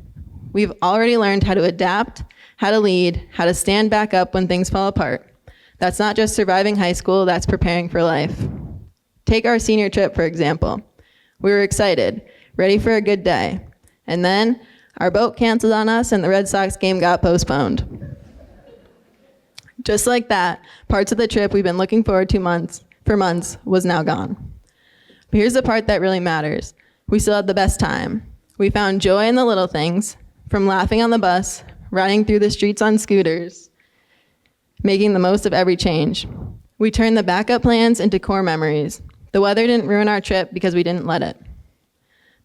We've already learned how to adapt, how to lead, how to stand back up when things fall apart. That's not just surviving high school, that's preparing for life. Take our senior trip, for example. We were excited, ready for a good day. And then our boat canceled on us and the Red Sox game got postponed. Just like that, parts of the trip we've been looking forward to for months was now gone. But here's the part that really matters. We still had the best time. We found joy in the little things, from laughing on the bus, riding through the streets on scooters, making the most of every change. We turned the backup plans into core memories. The weather didn't ruin our trip because we didn't let it.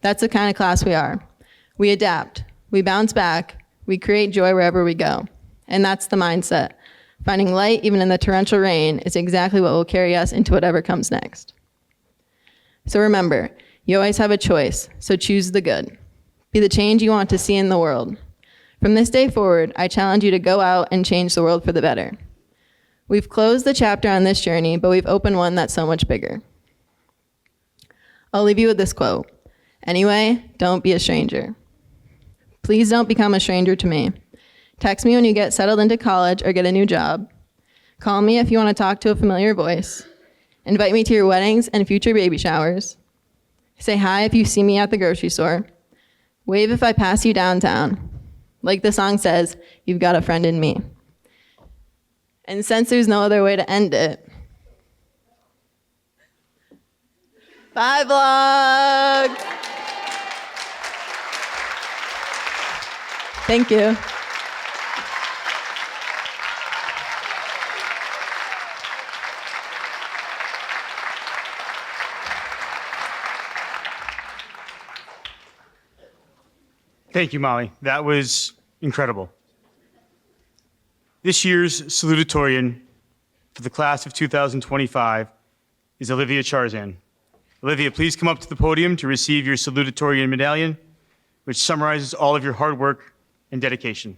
That's the kind of class we are. We adapt, we bounce back, we create joy wherever we go. And that's the mindset. Finding light even in the torrential rain is exactly what will carry us into whatever comes next. So remember, you always have a choice, so choose the good. Be the change you want to see in the world. From this day forward, I challenge you to go out and change the world for the better. We've closed the chapter on this journey, but we've opened one that's so much bigger. I'll leave you with this quote. Anyway, don't be a stranger. Please don't become a stranger to me. Text me when you get settled into college or get a new job. Call me if you want to talk to a familiar voice. Invite me to your weddings and future baby showers. Say hi if you see me at the grocery store. Wave if I pass you downtown. Like the song says, you've got a friend in me. And since there's no other way to end it, bye, vlog! Thank you. Thank you, Molly. That was incredible. This year's salutatorian for the class of 2025 is Olivia Charzan. Olivia, please come up to the podium to receive your salutatorian medallion, which summarizes all of your hard work and dedication.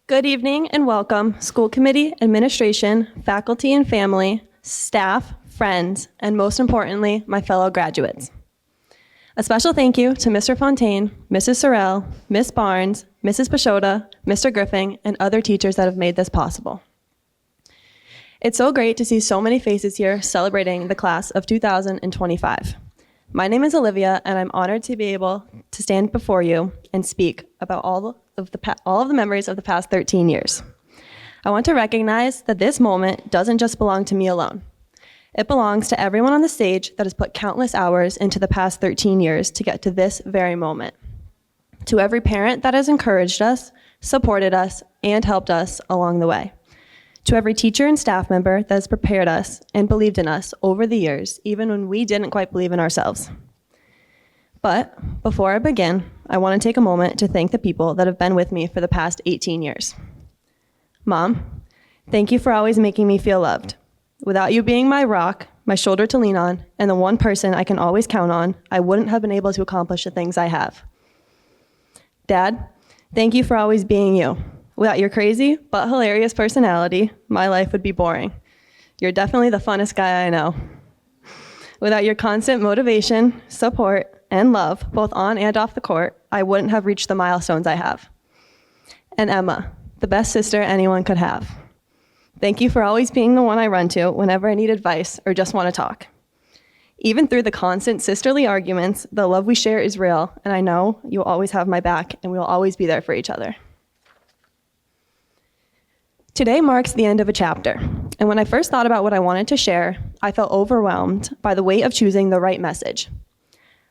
Good evening and welcome, school committee, administration, faculty and family, staff, friends, and most importantly, my fellow graduates. A special thank you to Mr. Fontaine, Mrs. Sorrell, Ms. Barnes, Mrs. Pashota, Mr. Griffin, and other teachers that have made this possible. It's so great to see so many faces here celebrating the class of 2025. My name is Olivia, and I'm honored to be able to stand before you and speak about all of the memories of the past 13 years. I want to recognize that this moment doesn't just belong to me alone. It belongs to everyone on the stage that has put countless hours into the past 13 years to get to this very moment. To every parent that has encouraged us, supported us, and helped us along the way. To every teacher and staff member that has prepared us and believed in us over the years, even when we didn't quite believe in ourselves. But before I begin, I want to take a moment to thank the people that have been with me for the past 18 years. Mom, thank you for always making me feel loved. Without you being my rock, my shoulder to lean on, and the one person I can always count on, I wouldn't have been able to accomplish the things I have. Dad, thank you for always being you. Without your crazy but hilarious personality, my life would be boring. You're definitely the funnest guy I know. Without your constant motivation, support, and love, both on and off the court, I wouldn't have reached the milestones I have. And Emma, the best sister anyone could have. Thank you for always being the one I run to whenever I need advice or just want to talk. Even through the constant sisterly arguments, the love we share is real, and I know you'll always have my back and we will always be there for each other. Today marks the end of a chapter, and when I first thought about what I wanted to share, I felt overwhelmed by the weight of choosing the right message.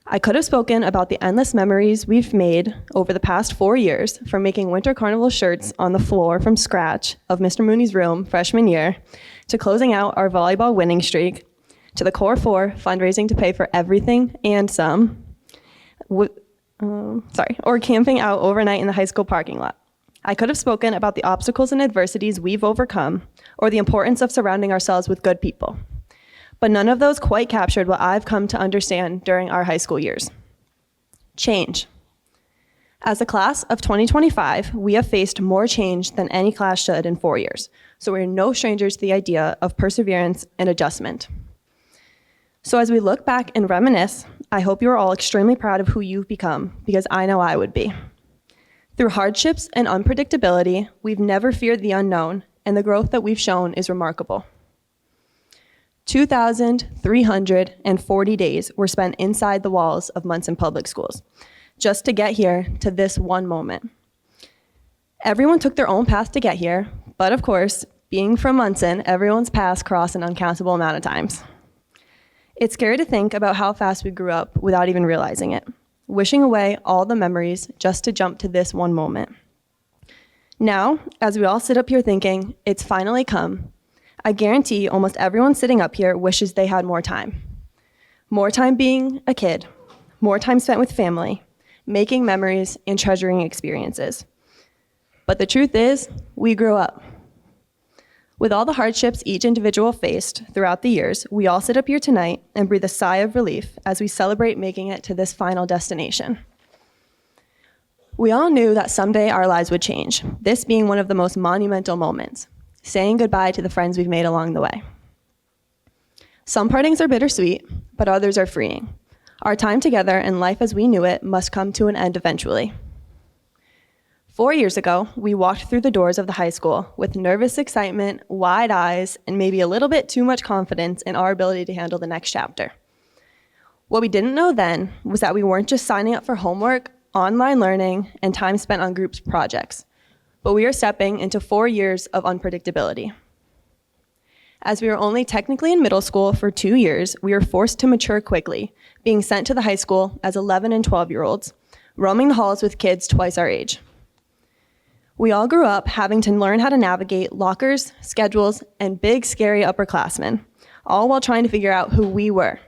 I could have spoken about the endless memories we've made over the past 4 years, from making Winter Carnival shirts on the floor from scratch of Mr. Mooney's room freshman year, to closing out our volleyball winning streak, to the Core 4 fundraising to pay for everything and some, or camping out overnight in the high school parking lot. I could have spoken about the obstacles and adversities we've overcome, or the importance of surrounding ourselves with good people. But none of those quite captured what I've come to understand during our high school years. Change. As a class of 2025, we have faced more change than any class should in 4 years, so we're no strangers to the idea of perseverance and adjustment. So as we look back and reminisce, I hope you are all extremely proud of who you've become, because I know I would be. Through hardships and unpredictability, we've never feared the unknown, and the growth that we've shown is remarkable. 2,340 days were spent inside the walls of Monson Public Schools, just to get here to this one moment. Everyone took their own path to get here, but of course, being from Monson, everyone's paths cross an uncountable amount of times. It's scary to think about how fast we grew up without even realizing it, wishing away all the memories just to jump to this one moment. Now, as we all sit up here thinking, it's finally come, I guarantee almost everyone sitting up here wishes they had more time. More time being a kid, more time spent with family, making memories and treasuring experiences. But the truth is, we grew up. With all the hardships each individual faced throughout the years, we all sit up here tonight and breathe a sigh of relief as we celebrate making it to this final destination. We all knew that someday our lives would change, this being one of the most monumental moments, saying goodbye to the friends we've made along the way. Some partings are bittersweet, but others are freeing. Our time together and life as we knew it must come to an end eventually. 4 years ago, we walked through the doors of the high school with nervous excitement, wide eyes, and maybe a little bit too much confidence in our ability to handle the next chapter. What we didn't know then was that we weren't just signing up for homework, online learning, and time spent on group projects, but we are stepping into 4 years of unpredictability. As we were only technically in middle school for 2 years, we were forced to mature quickly, being sent to the high school as 11 and 12-year-olds, roaming the halls with kids twice our age. We all grew up having to learn how to navigate lockers, schedules, and big, scary upperclassmen, all while trying to figure out who we were.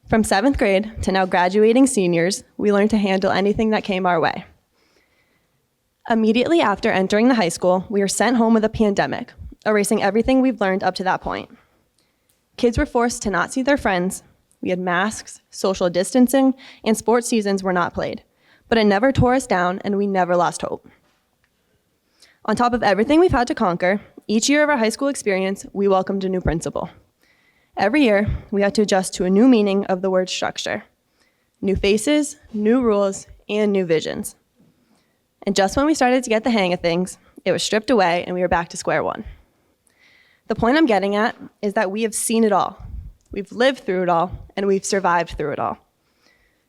From 7th grade to now graduating seniors, we learned to handle anything that came our way. Immediately after entering the high school, we were sent home with a pandemic, erasing everything we've learned up to that point. Kids were forced to not see their friends. We had masks, social distancing, and sports seasons were not played. But it never tore us down, and we never lost hope. On top of everything we've had to conquer, each year of our high school experience, we welcomed a new principal. Every year, we had to adjust to a new meaning of the word structure. New faces, new rules, and new visions. And just when we started to get the hang of things, it was stripped away and we were back to square one. The point I'm getting at is that we have seen it all. We've lived through it all, and we've survived through it all.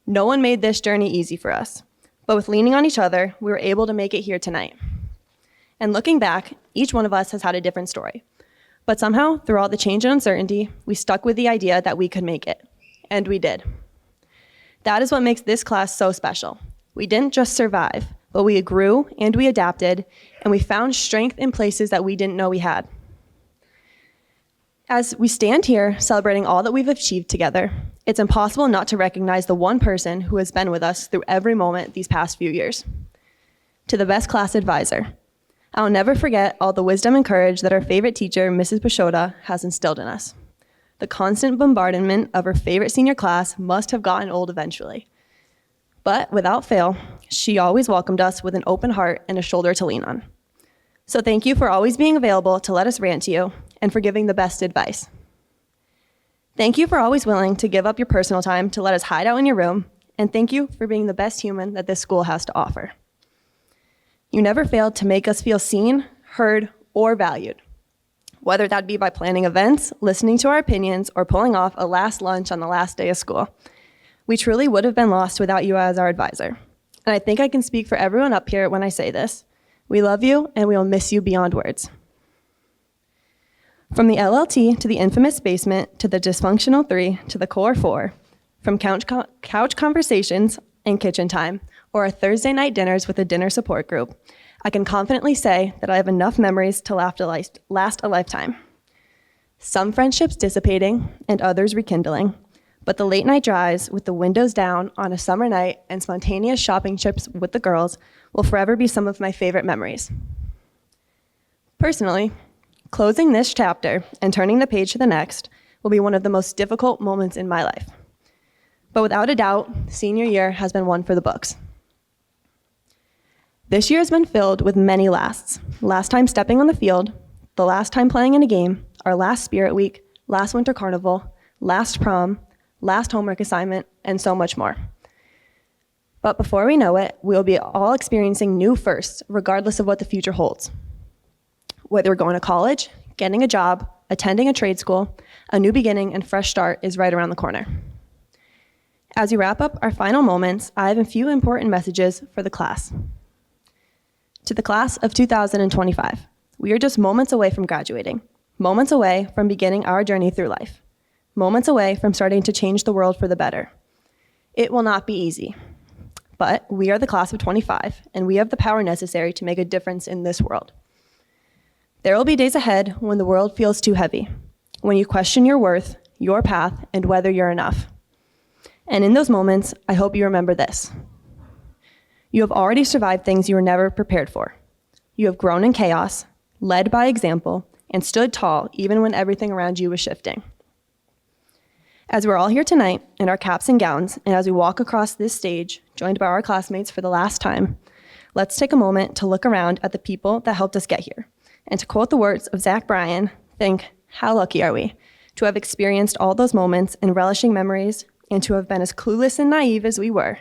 No one made this journey easy for us, but with leaning on each other, we were able to make it here tonight. And looking back, each one of us has had a different story. But somehow, through all the change and uncertainty, we stuck with the idea that we could make it. And we did. That is what makes this class so special. We didn't just survive, but we grew and we adapted, and we found strength in places that we didn't know we had. As we stand here celebrating all that we've achieved together, it's impossible not to recognize the one person who has been with us through every moment these past few years. To the best class advisor, I'll never forget all the wisdom and courage that our favorite teacher, Mrs. Pashota, has instilled in us. The constant bombardment of her favorite senior class must have gotten old eventually. But without fail, she always welcomed us with an open heart and a shoulder to lean on. So thank you for always being available to let us rant to you and for giving the best advice. Thank you for always willing to give up your personal time to let us hide out in your room, and thank you for being the best human that this school has to offer. You never failed to make us feel seen, heard, or valued, whether that be by planning events, listening to our opinions, or pulling off a last lunch on the last day of school. We truly would have been lost without you as our advisor. And I think I can speak for everyone up here when I say this. We love you, and we will miss you beyond words. From the LLT to the infamous basement to the dysfunctional 3 to the core 4, from couch conversations and kitchen time, or our Thursday night dinners with a dinner support group, I can confidently say that I have enough memories to last a lifetime. Some friendships dissipating and others rekindling, but the late night drives with the windows down on a summer night and spontaneous shopping trips with the girls will forever be some of my favorite memories. Personally, closing this chapter and turning the page to the next will be one of the most difficult moments in my life. But without a doubt, senior year has been one for the books. This year has been filled with many lasts. Last time stepping on the field, the last time playing in a game, our last spirit week, last winter carnival, last prom, last homework assignment, and so much more. But before we know it, we'll be all experiencing new firsts, regardless of what the future holds. Whether we're going to college, getting a job, attending a trade school, a new beginning and fresh start is right around the corner. As we wrap up our final moments, I have a few important messages for the class. To the class of 2025, we are just moments away from graduating, moments away from beginning our journey through life, moments away from starting to change the world for the better. It will not be easy, but we are the class of 25, and we have the power necessary to make a difference in this world. There will be days ahead when the world feels too heavy, when you question your worth, your path, and whether you're enough. And in those moments, I hope you remember this. You have already survived things you were never prepared for. You have grown in chaos, led by example, and stood tall even when everything around you was shifting. As we're all here tonight in our caps and gowns, and as we walk across this stage, joined by our classmates for the last time, let's take a moment to look around at the people that helped us get here. And to quote the words of Zach Bryan, think, how lucky are we to have experienced all those moments and relishing memories, and to have been as clueless and naive as we were,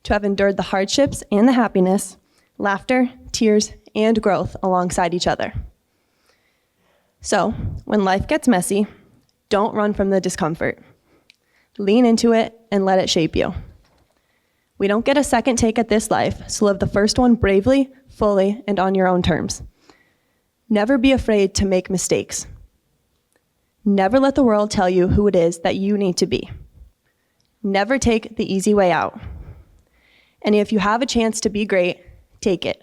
to have endured the hardships and the happiness, laughter, tears, and growth alongside each other. So, when life gets messy, don't run from the discomfort. Lean into it and let it shape you. We don't get a second take at this life, so live the first one bravely, fully, and on your own terms. Never be afraid to make mistakes. Never let the world tell you who it is that you need to be. Never take the easy way out. And if you have a chance to be great, take it.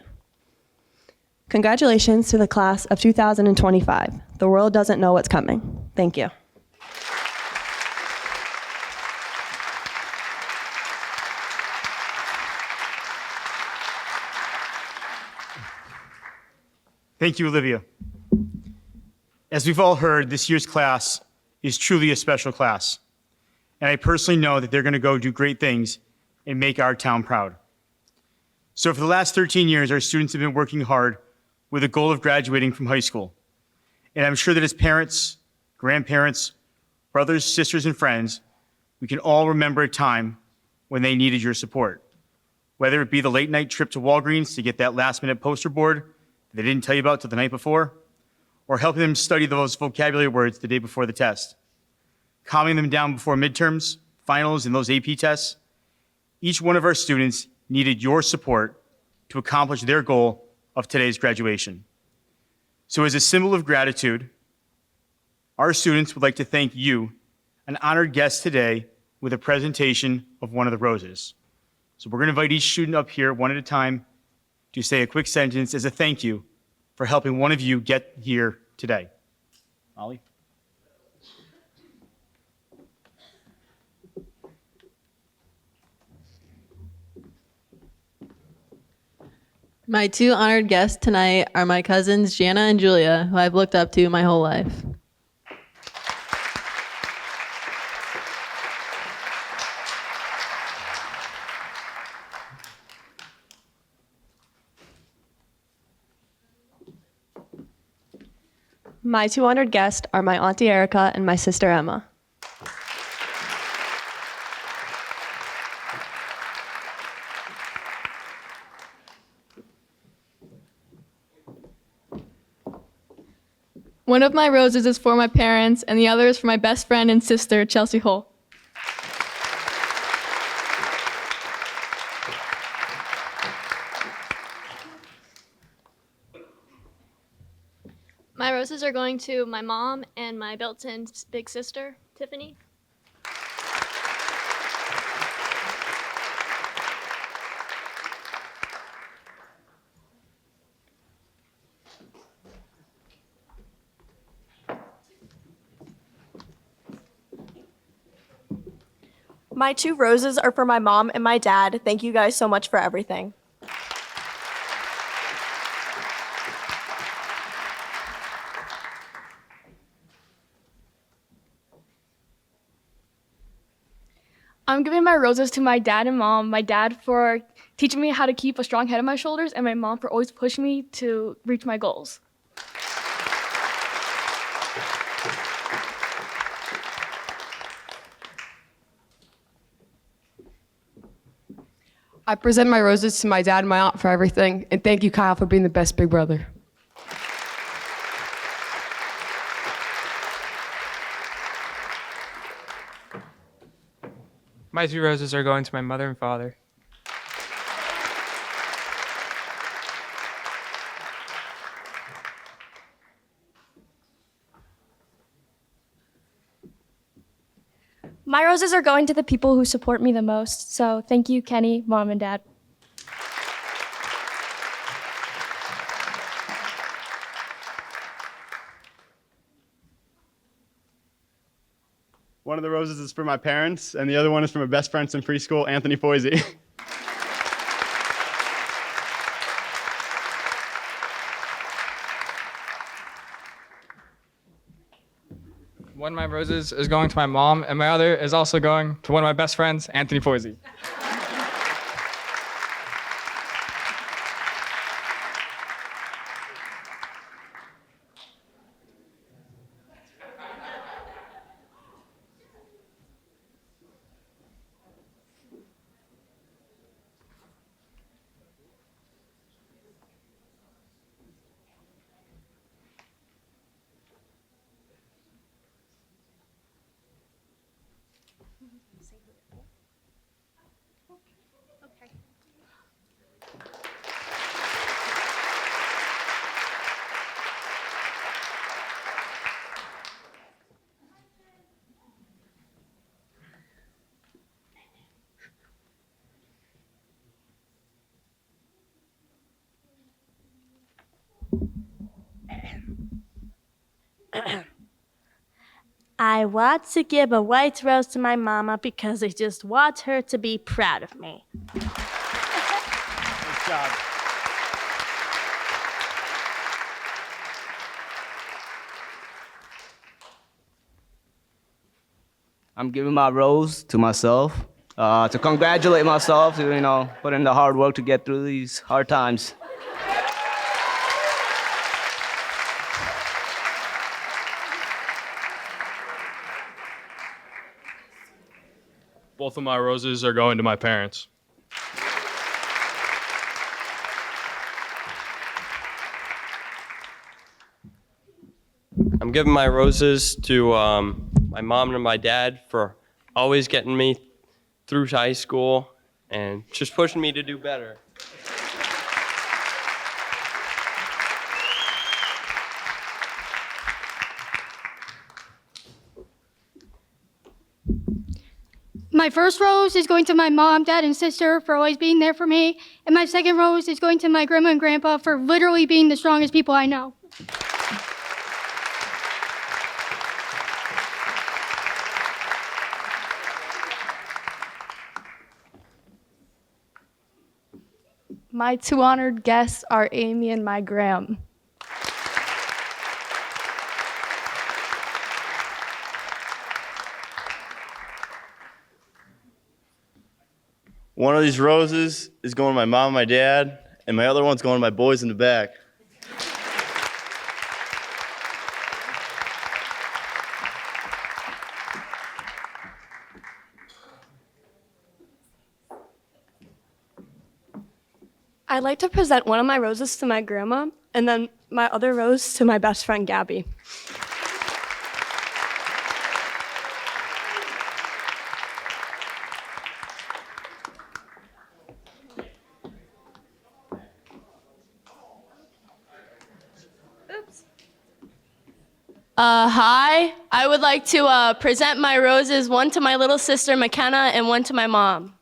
Congratulations to the class of 2025. The world doesn't know what's coming. Thank you. Thank you, Olivia. As we've all heard, this year's class is truly a special class. And I personally know that they're going to go do great things and make our town proud. So for the last 13 years, our students have been working hard with a goal of graduating from high school. And I'm sure that as parents, grandparents, brothers, sisters, and friends, we can all remember a time when they needed your support. Whether it be the late night trip to Walgreens to get that last minute poster board that they didn't tell you about till the night before, or helping them study those vocabulary words the day before the test, calming them down before midterms, finals, and those AP tests. Each one of our students needed your support to accomplish their goal of today's graduation. So as a symbol of gratitude, our students would like to thank you, an honored guest today, with a presentation of one of the roses. So we're going to invite each student up here one at a time to say a quick sentence as a thank you for helping one of you get here today. Ollie? My two honored guests tonight are my cousins, Jana and Julia, who I've looked up to my whole life. My two honored guests are my Auntie Erica and my sister Emma. One of my roses is for my parents, and the other is for my best friend and sister, Chelsea Hull. My roses are going to my mom and my built-in big sister, Tiffany. My two roses are for my mom and my dad. Thank you guys so much for everything. I'm giving my roses to my dad and mom. My dad for teaching me how to keep a strong head on my shoulders, and my mom for always pushing me to reach my goals. I present my roses to my dad and my aunt for everything, and thank you, Kyle, for being the best big brother. My two roses are going to my mother and father. My roses are going to the people who support me the most. So thank you, Kenny, Mom, and Dad. One of the roses is for my parents, and the other one is for my best friend from preschool, Anthony Foisey. One of my roses is going to my mom, and my other is also going to one of my best friends, Anthony Foisey. I want to give a white rose to my mama because I just want her to be proud of me. Nice job. I'm giving my rose to myself, to congratulate myself, to, put in the hard work to get through these hard times. Both of my roses are going to my parents. I'm giving my roses to my mom and my dad for always getting me through high school and just pushing me to do better. My first rose is going to my mom, dad, and sister for always being there for me. And my second rose is going to my grandma and grandpa for literally being the strongest people I know. My two honored guests are Amy and my Graham. One of these roses is going to my mom and my dad, and my other one's going to my boys in the back. I'd like to present one of my roses to my grandma, and then my other rose to my best friend, Gabby. Hi. I would like to present my roses, one to my little sister, McKenna, and one to my mom.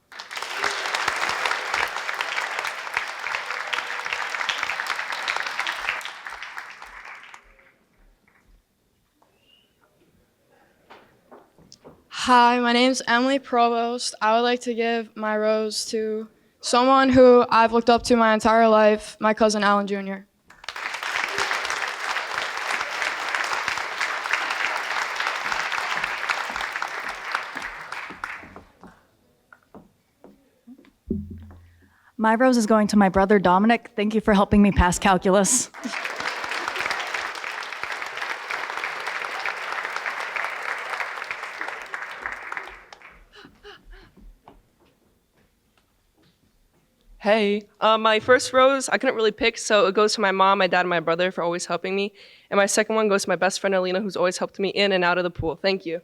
Hi, my name's Emily Provost. I would like to give my rose to someone who I've looked up to my entire life, my cousin Alan Jr. My rose is going to my brother Dominic. Thank you for helping me pass calculus. Hey, my first rose, I couldn't really pick, so it goes to my mom, my dad, and my brother for always helping me. And my second one goes to my best friend, Alina, who's always helped me in and out of the pool. Thank you.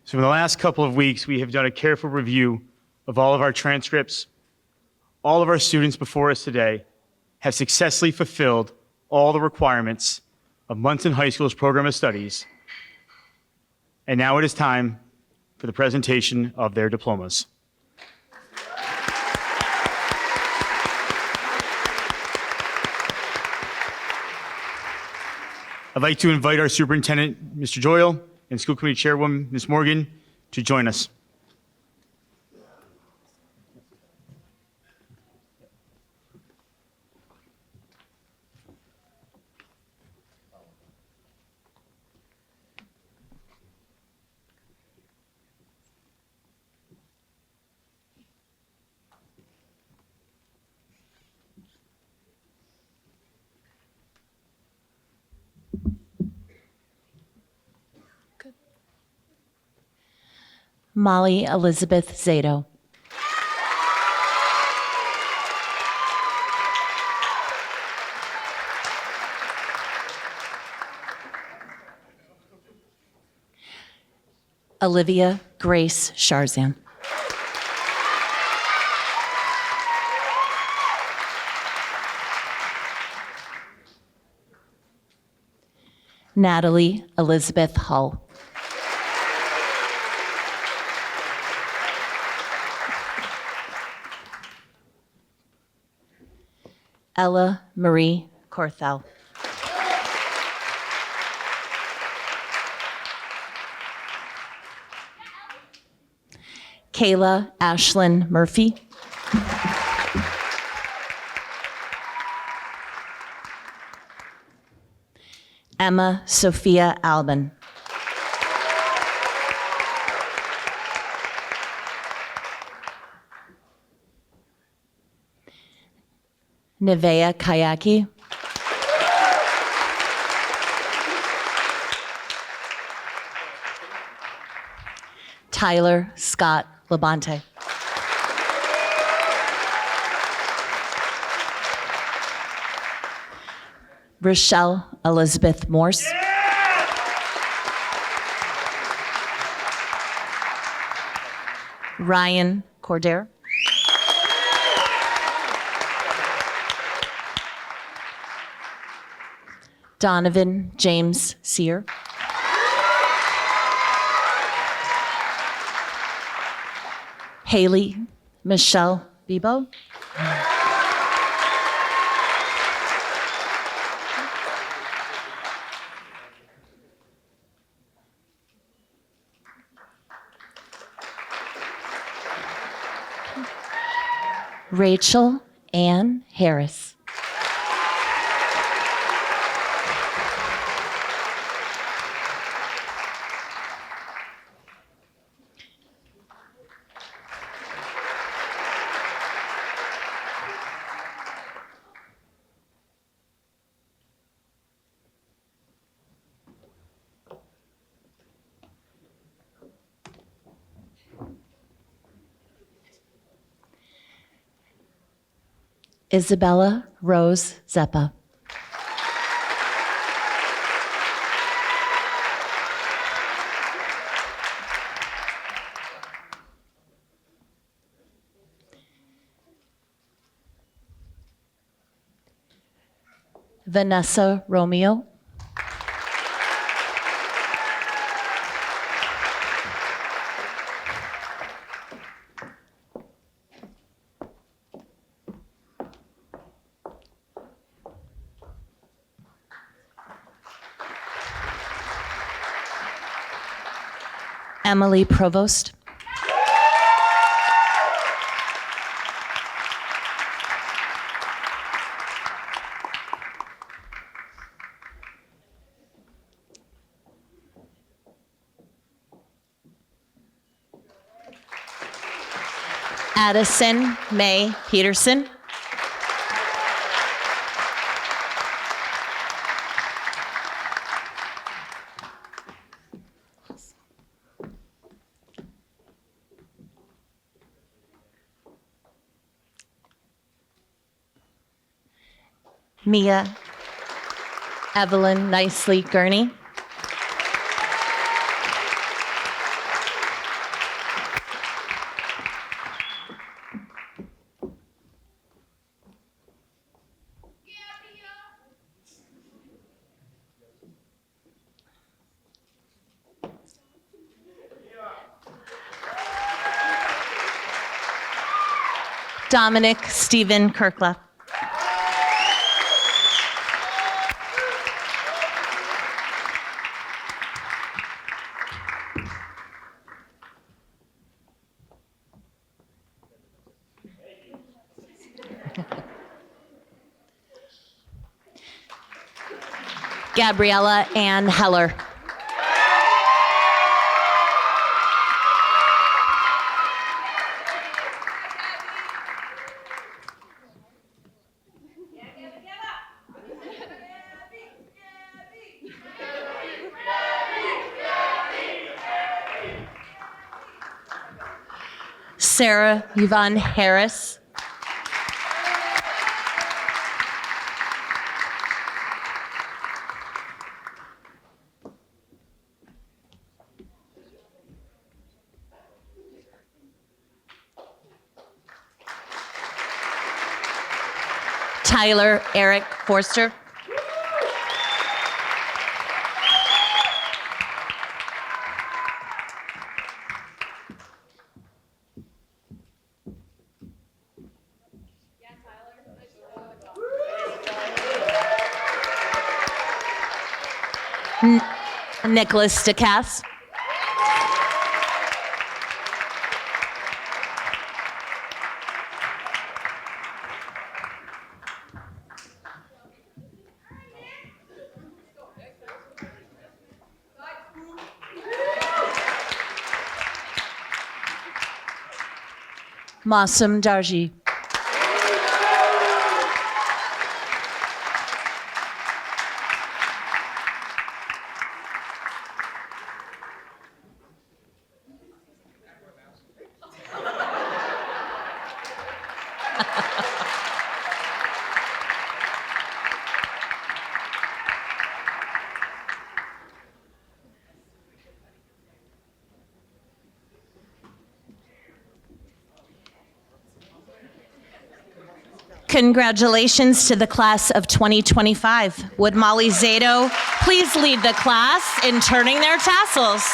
So in the last couple of weeks, we have done a careful review of all of our transcripts. All of our students before us today have successfully fulfilled all the requirements of Monson High School's program of studies. And now it is time for the presentation of their diplomas. I'd like to invite our superintendent, Mr. Joyle, and school committee chairwoman, Ms. Morgan, to join us. Molly Elizabeth Zato. Olivia Grace Sharzan. Natalie Elizabeth Hull. Ella Marie Corthell. Kayla Ashlyn Murphy. Emma Sophia Albin. Nevea Kayaki. Tyler Scott Labonte. Rochelle Elizabeth Morse. Ryan Corder. Donovan James Sear. Haley Michelle Bebo. Rachel Ann Harris. Isabella Rose Zeppa. Vanessa Romeo. Emily Provost. Addison May Peterson. Mia Evelyn Nicely Gurney. Dominic Stephen Kirkla. Gabriella Ann Heller. Sarah Yvonne Harris. Tyler Eric Forster. Nicholas DeCass. Monson Darji. Congratulations to the class of 2025. Would Molly Zato please lead the class in turning their tassels?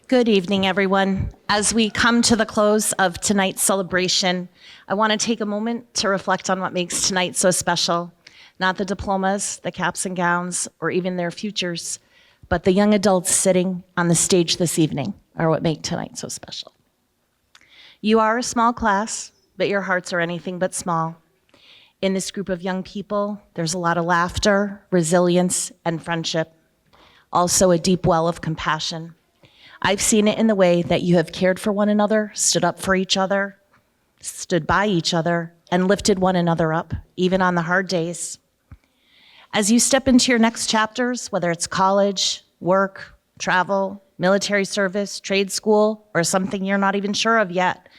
Good evening, everyone. As we come to the close of tonight's celebration, I want to take a moment to reflect on what makes tonight so special. Not the diplomas, the caps and gowns, or even their futures, but the young adults sitting on the stage this evening are what make tonight so special. You are a small class, but your hearts are anything but small. In this group of young people, there's a lot of laughter, resilience, and friendship. Also a deep well of compassion. I've seen it in the way that you have cared for one another, stood up for each other, stood by each other, and lifted one another up, even on the hard days. As you step into your next chapters, whether it's college, work, travel, military service, trade school, or something you're not even sure of yet,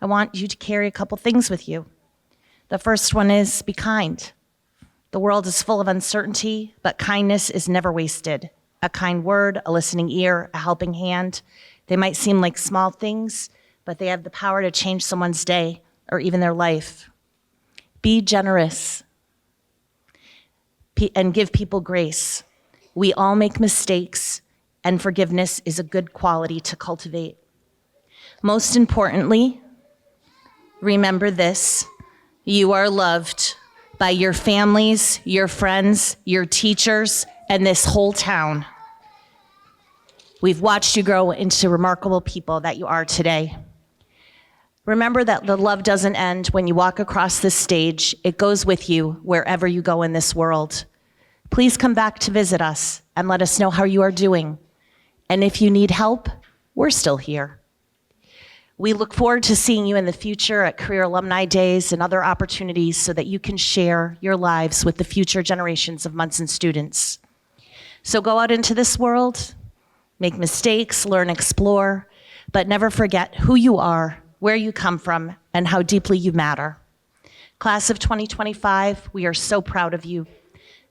I want you to carry a couple things with you. The first one is be kind. The world is full of uncertainty, but kindness is never wasted. A kind word, a listening ear, a helping hand. They might seem like small things, but they have the power to change someone's day or even their life. Be generous and give people grace. We all make mistakes, and forgiveness is a good quality to cultivate. Most importantly, remember this: you are loved by your families, your friends, your teachers, and this whole town. We've watched you grow into remarkable people that you are today. Remember that the love doesn't end when you walk across this stage. It goes with you wherever you go in this world. Please come back to visit us and let us know how you are doing. And if you need help, we're still here. We look forward to seeing you in the future at Career Alumni Days and other opportunities so that you can share your lives with the future generations of Monson students. So go out into this world, make mistakes, learn, explore, but never forget who you are, where you come from, and how deeply you matter. Class of 2025, we are so proud of you.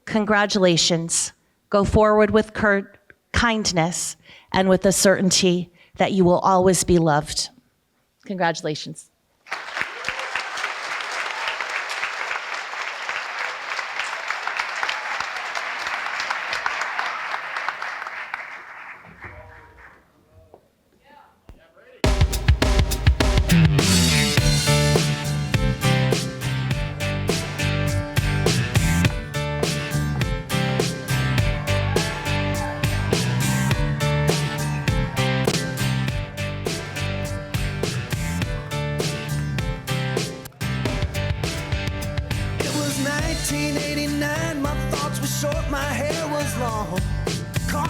Congratulations. Go forward with kindness and with the certainty that you will always be loved. Congratulations.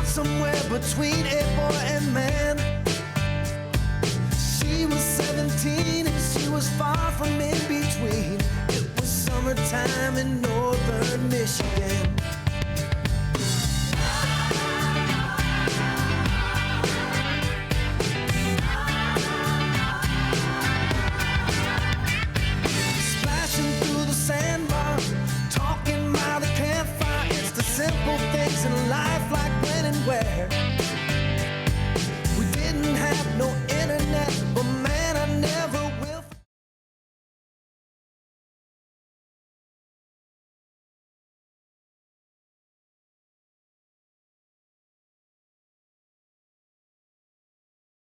Somewhere between a boy and man. She was 17 and she was far from in between. It was summertime in northern Michigan.